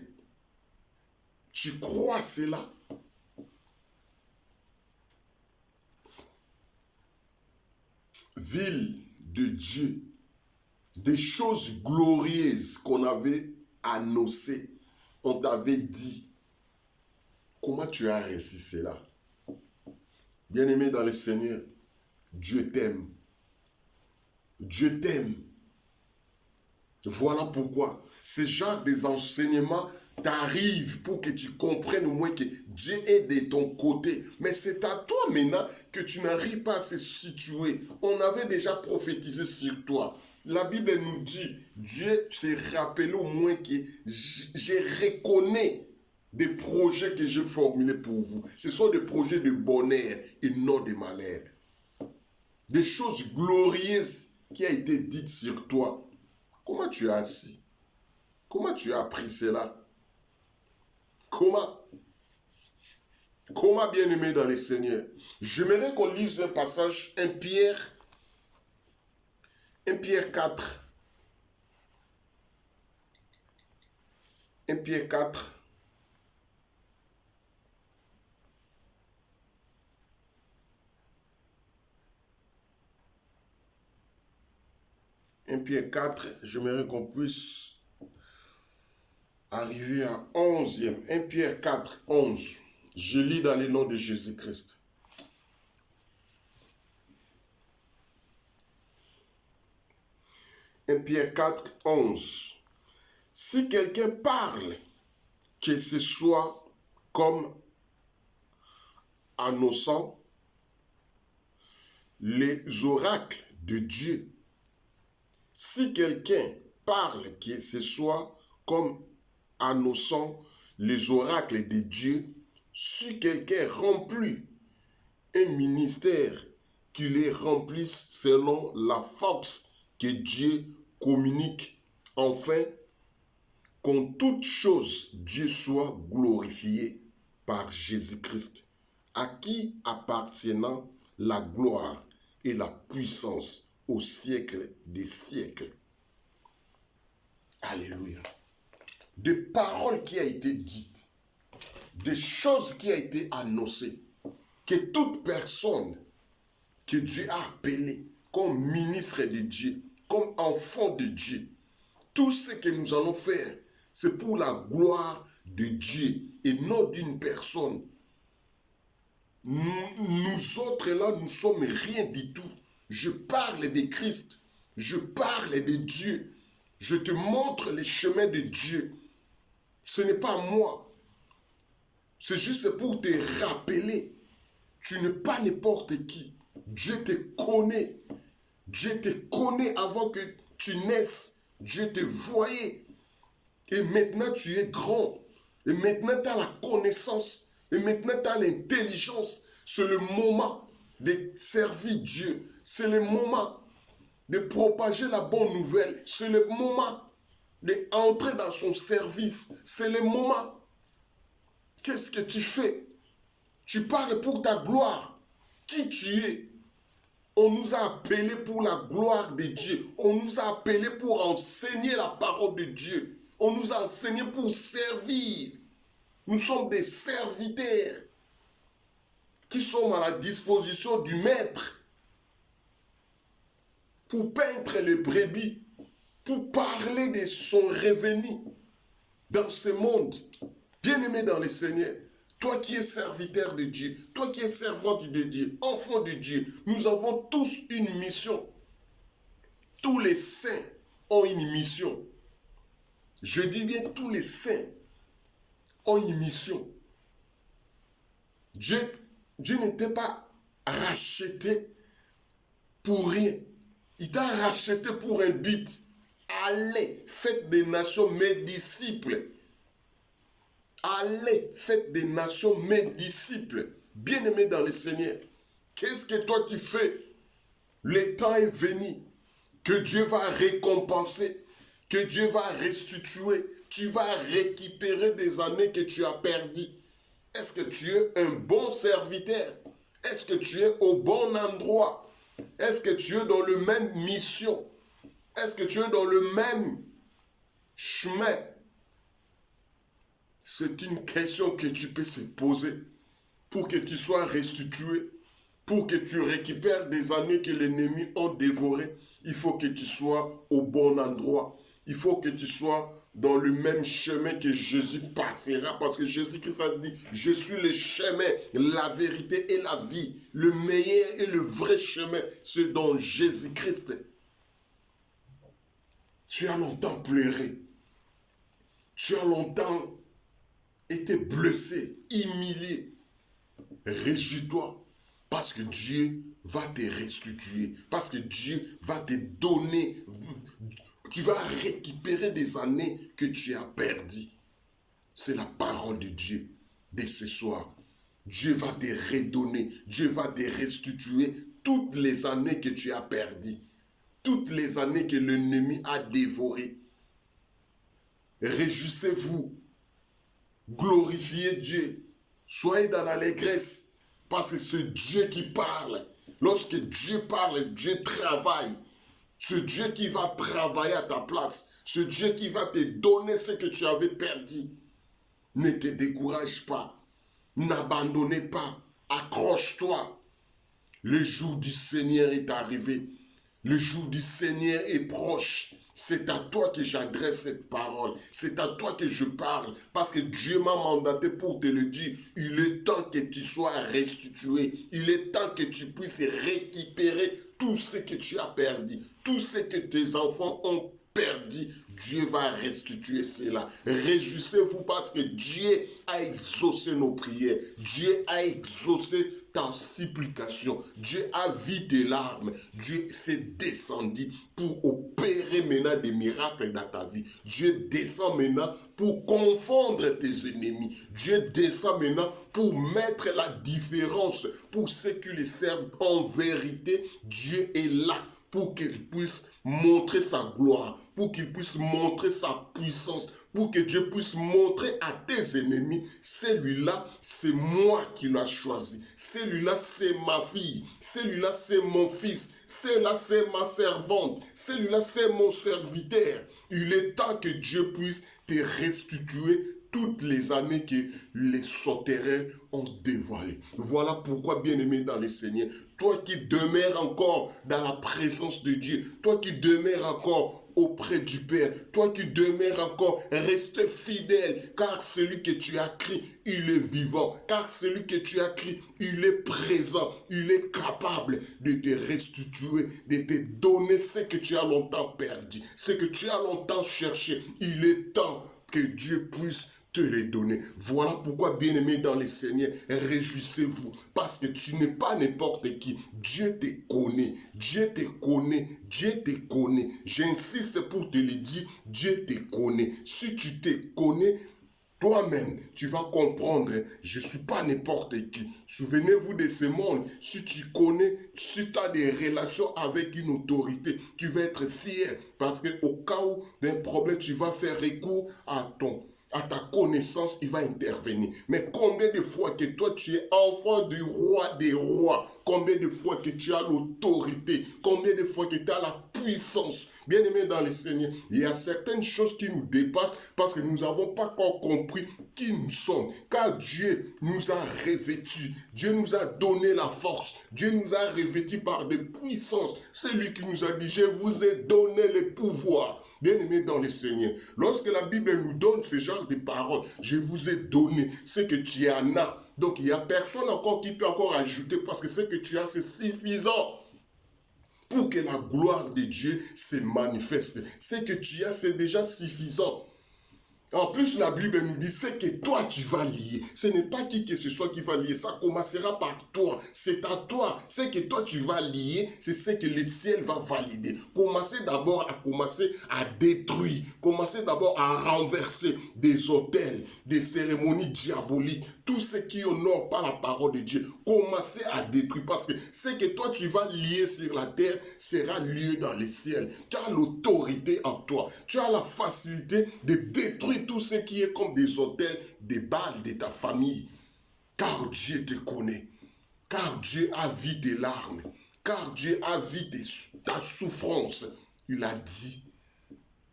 tu crois cela? ville de Dieu, des choses glorieuses qu'on avait annoncées, on t'avait dit. Comment tu as réussi cela? Bien-aimé dans le Seigneur, Dieu t'aime. Dieu t'aime. Voilà pourquoi ce genre des enseignements t'arrivent pour que tu comprennes au moins que Dieu est de ton côté. Mais c'est à toi maintenant que tu n'arrives pas à se situer. On avait déjà prophétisé sur toi. La Bible nous dit, Dieu s'est rappelé au moins que je reconnais des projets que j'ai formulés pour vous. Ce sont des projets de bonheur et non de malheur. Des choses glorieuses qui ont été dites sur toi. Comment tu as assis? Comment tu as appris cela? Comment? Comment, bien-aimé dans le Seigneur? J'aimerais qu'on lise un passage, 1 Pierre 4. 1 Pierre 4. Pierre 4, j'aimerais qu'on puisse arriver à 11e. 1 Pierre 4, 11. Je lis dans le nom de Jésus-Christ. Pierre 4, 11. Si quelqu'un parle, que ce soit comme annonçant les oracles de Dieu. Si quelqu'un parle, que ce soit comme annonçant les oracles de Dieu, si quelqu'un remplit un ministère, qu'il les remplisse selon la force que Dieu communique, enfin, qu'en toute chose, Dieu soit glorifié par Jésus-Christ, à qui appartiennent la gloire et la puissance au siècle des siècles. Alléluia. Des paroles qui ont été dites, des choses qui ont été annoncées, que toute personne que Dieu a appelée comme ministre de Dieu, comme enfant de Dieu, tout ce que nous allons faire, c'est pour la gloire de Dieu et non d'une personne. Nous autres là, nous sommes rien du tout. Je parle de Christ, je parle de Dieu, je te montre les chemins de Dieu. Ce n'est pas moi, c'est juste pour te rappeler, tu n'es pas n'importe qui. Dieu te connaît, Dieu te connaît avant que tu naisses, Dieu te voyait. Et maintenant tu es grand, et maintenant tu as la connaissance, et maintenant tu as l'intelligence. C'est le moment de servir Dieu. C'est le moment de propager la bonne nouvelle. C'est le moment d'entrer dans son service. C'est le moment. Qu'est-ce que tu fais? Tu parles pour ta gloire. Qui tu es? On nous a appelés pour la gloire de Dieu. On nous a appelés pour enseigner la parole de Dieu. On nous a enseigné pour servir. Nous sommes des serviteurs qui sont à la disposition du maître pour peindre les brebis, pour parler de son revenu dans ce monde. Bien-aimé dans le Seigneur, toi qui es serviteur de Dieu, toi qui es servante de Dieu, enfant de Dieu, nous avons tous une mission. Tous les saints ont une mission. Je dis bien tous les saints ont une mission. Dieu n'était pas racheté pour rien. Il t'a racheté pour un but. Allez, faites des nations mes disciples. Allez, faites des nations mes disciples. Bien-aimés dans le Seigneur, qu'est-ce que toi tu fais? Le temps est venu que Dieu va récompenser, que Dieu va restituer. Tu vas récupérer des années que tu as perdues. Est-ce que tu es un bon serviteur? Est-ce que tu es au bon endroit? Est-ce que tu es dans la même mission? Est-ce que tu es dans le même chemin? C'est une question que tu peux se poser pour que tu sois restitué, Pour que tu récupères des années que l'ennemi a dévorées, il faut que tu sois au bon endroit. Il faut que tu sois dans le même chemin que Jésus passera. Parce que Jésus-Christ a dit, je suis le chemin, la vérité et la vie. Le meilleur et le vrai chemin, c'est dans Jésus-Christ. Tu as longtemps pleuré. Tu as longtemps été blessé, humilié. Réjouis-toi. Parce que Dieu va te restituer. Parce que Dieu va te donner. Tu vas récupérer des années que tu as perdues. C'est la parole de Dieu de ce soir. Dieu va te redonner. Dieu va te restituer toutes les années que tu as perdues. Toutes les années que l'ennemi a dévorées. Réjouissez-vous. Glorifiez Dieu. Soyez dans l'allégresse. Parce que c'est Dieu qui parle. Lorsque Dieu parle, Dieu travaille. C'est Dieu qui va travailler à ta place. C'est Dieu qui va te donner ce que tu avais perdu. Ne te décourage pas. N'abandonnez pas. Accroche-toi. Le jour du Seigneur est arrivé. Le jour du Seigneur est proche. C'est à toi que j'adresse cette parole. C'est à toi que je parle. Parce que Dieu m'a mandaté pour te le dire. Il est temps que tu sois restitué. Il est temps que tu puisses récupérer tout ce que tu as perdu. Tout ce que tes enfants ont perdu. Dieu va restituer cela. Réjouissez-vous parce que Dieu a exaucé nos prières. Dieu a exaucé ta supplication. Dieu a vu tes larmes. Dieu s'est descendu pour opérer maintenant des miracles dans ta vie. Dieu descend maintenant pour confondre tes ennemis. Dieu descend maintenant pour mettre la différence pour ceux qui les servent en vérité. Dieu est là pour qu'il puisse montrer sa gloire, pour qu'il puisse montrer sa puissance, pour que Dieu puisse montrer à tes ennemis, celui-là, c'est moi qui l'ai choisi, celui-là, c'est ma fille, celui-là, c'est mon fils, celui-là, c'est ma servante, celui-là, c'est mon serviteur. Il est temps que Dieu puisse te restituer toutes les années que les sauterelles ont dévoilées. Voilà pourquoi, bien-aimé dans le Seigneur, toi qui demeures encore dans la présence de Dieu, toi qui demeures encore auprès du Père, toi qui demeures encore, reste fidèle, car celui que tu as créé, il est vivant, car celui que tu as créé, il est présent, il est capable de te restituer, de te donner ce que tu as longtemps perdu, ce que tu as longtemps cherché. Il est temps que Dieu puisse te les donner. Voilà pourquoi, bien-aimé dans le Seigneur, réjouissez-vous, parce que tu n'es pas n'importe qui. Dieu te connaît, Dieu te connaît, Dieu te connaît. J'insiste pour te le dire, Dieu te connaît. Si tu te connais, toi-même, tu vas comprendre, je ne suis pas n'importe qui. Souvenez-vous de ce monde. Si tu connais, si tu as des relations avec une autorité, tu vas être fier. Parce qu'au cas où d'un problème, tu vas faire recours à ta connaissance, il va intervenir. Mais combien de fois que toi, tu es enfant du roi des rois, combien de fois que tu as l'autorité, combien de fois que tu as la puissance, bien aimé dans le Seigneur, il y a certaines choses qui nous dépassent parce que nous n'avons pas encore compris qui nous sommes. Car Dieu nous a revêtus, Dieu nous a donné la force, Dieu nous a revêtus par des puissances. C'est lui qui nous a dit, je vous ai donné le pouvoir. Bien aimé dans le Seigneur, lorsque la Bible nous donne ce genre de paroles, je vous ai donné ce que tu en as. Donc il n'y a personne encore qui peut encore ajouter parce que ce que tu as, c'est suffisant pour que la gloire de Dieu se manifeste. Ce que tu as, c'est déjà suffisant. En plus, la Bible nous dit, c'est que toi, tu vas lier. Ce n'est pas qui que ce soit qui va lier. Ça commencera par toi. C'est à toi. Ce que toi, tu vas lier, c'est ce que le ciel va valider. Commencez d'abord à détruire. Commencez d'abord à renverser des autels, des cérémonies diaboliques. Tout ce qui honore pas la parole de Dieu. Commencez à détruire. Parce que ce que toi, tu vas lier sur la terre sera lié dans le ciel. Tu as l'autorité en toi. Tu as la facilité de détruire tout ce qui est comme des autels, des Baals de ta famille. Car Dieu te connaît. Car Dieu a vu tes larmes. Car Dieu a vu ta souffrance. Il a dit,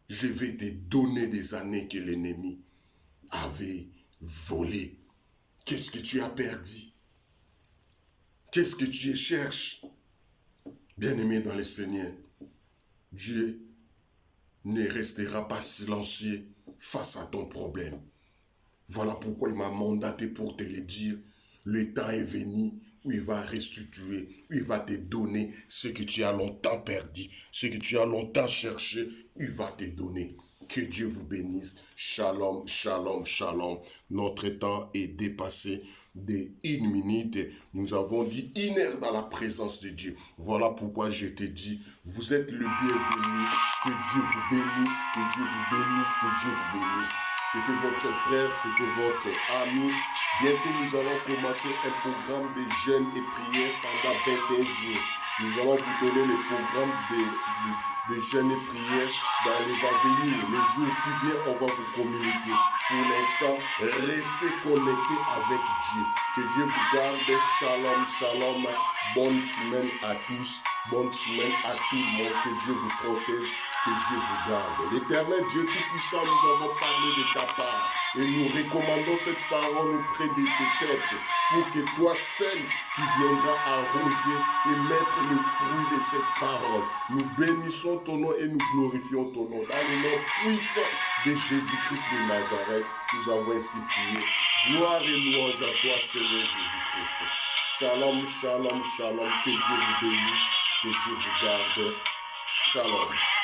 je vais te donner des années que l'ennemi avait volées. Qu'est-ce que tu as perdu? Qu'est-ce que tu cherches? Bien-aimé dans le Seigneur, Dieu ne restera pas silencieux face à ton problème. Voilà pourquoi il m'a mandaté pour te le dire. Le temps est venu où il va restituer, où il va te donner ce que tu as longtemps perdu, ce que tu as longtemps cherché, il va te donner. Que Dieu vous bénisse. Shalom, shalom, shalom. Notre temps est dépassé de 1 minute. Nous avons dit 1 heure dans la présence de Dieu. Voilà pourquoi je te dis, vous êtes le bienvenu. Que Dieu vous bénisse, que Dieu vous bénisse, que Dieu vous bénisse. C'était votre frère, c'était votre ami. Bientôt, nous allons commencer un programme de jeûne et prière pendant 21 jours. Nous allons vous donner le programme de jeûne et prière dans les avenirs. Les jours qui viennent, on va vous communiquer. Pour l'instant, restez connectés avec Dieu. Que Dieu vous garde. Shalom, shalom. Bonne semaine à tous. Bonne semaine à tout le monde. Que Dieu vous protège. Que Dieu vous garde. L'Éternel Dieu Tout-Puissant, nous avons parlé de ta part. Et nous recommandons cette parole auprès de tes têtes pour que toi seul qui viendras arroser et mettre le fruit de cette parole. Nous bénissons ton nom et nous glorifions ton nom. Dans le nom puissant de Jésus-Christ de Nazareth, nous avons ainsi prié. Gloire et louange à toi, Seigneur Jésus-Christ. Shalom, shalom, shalom. Que Dieu vous bénisse, que Dieu vous garde. Shalom.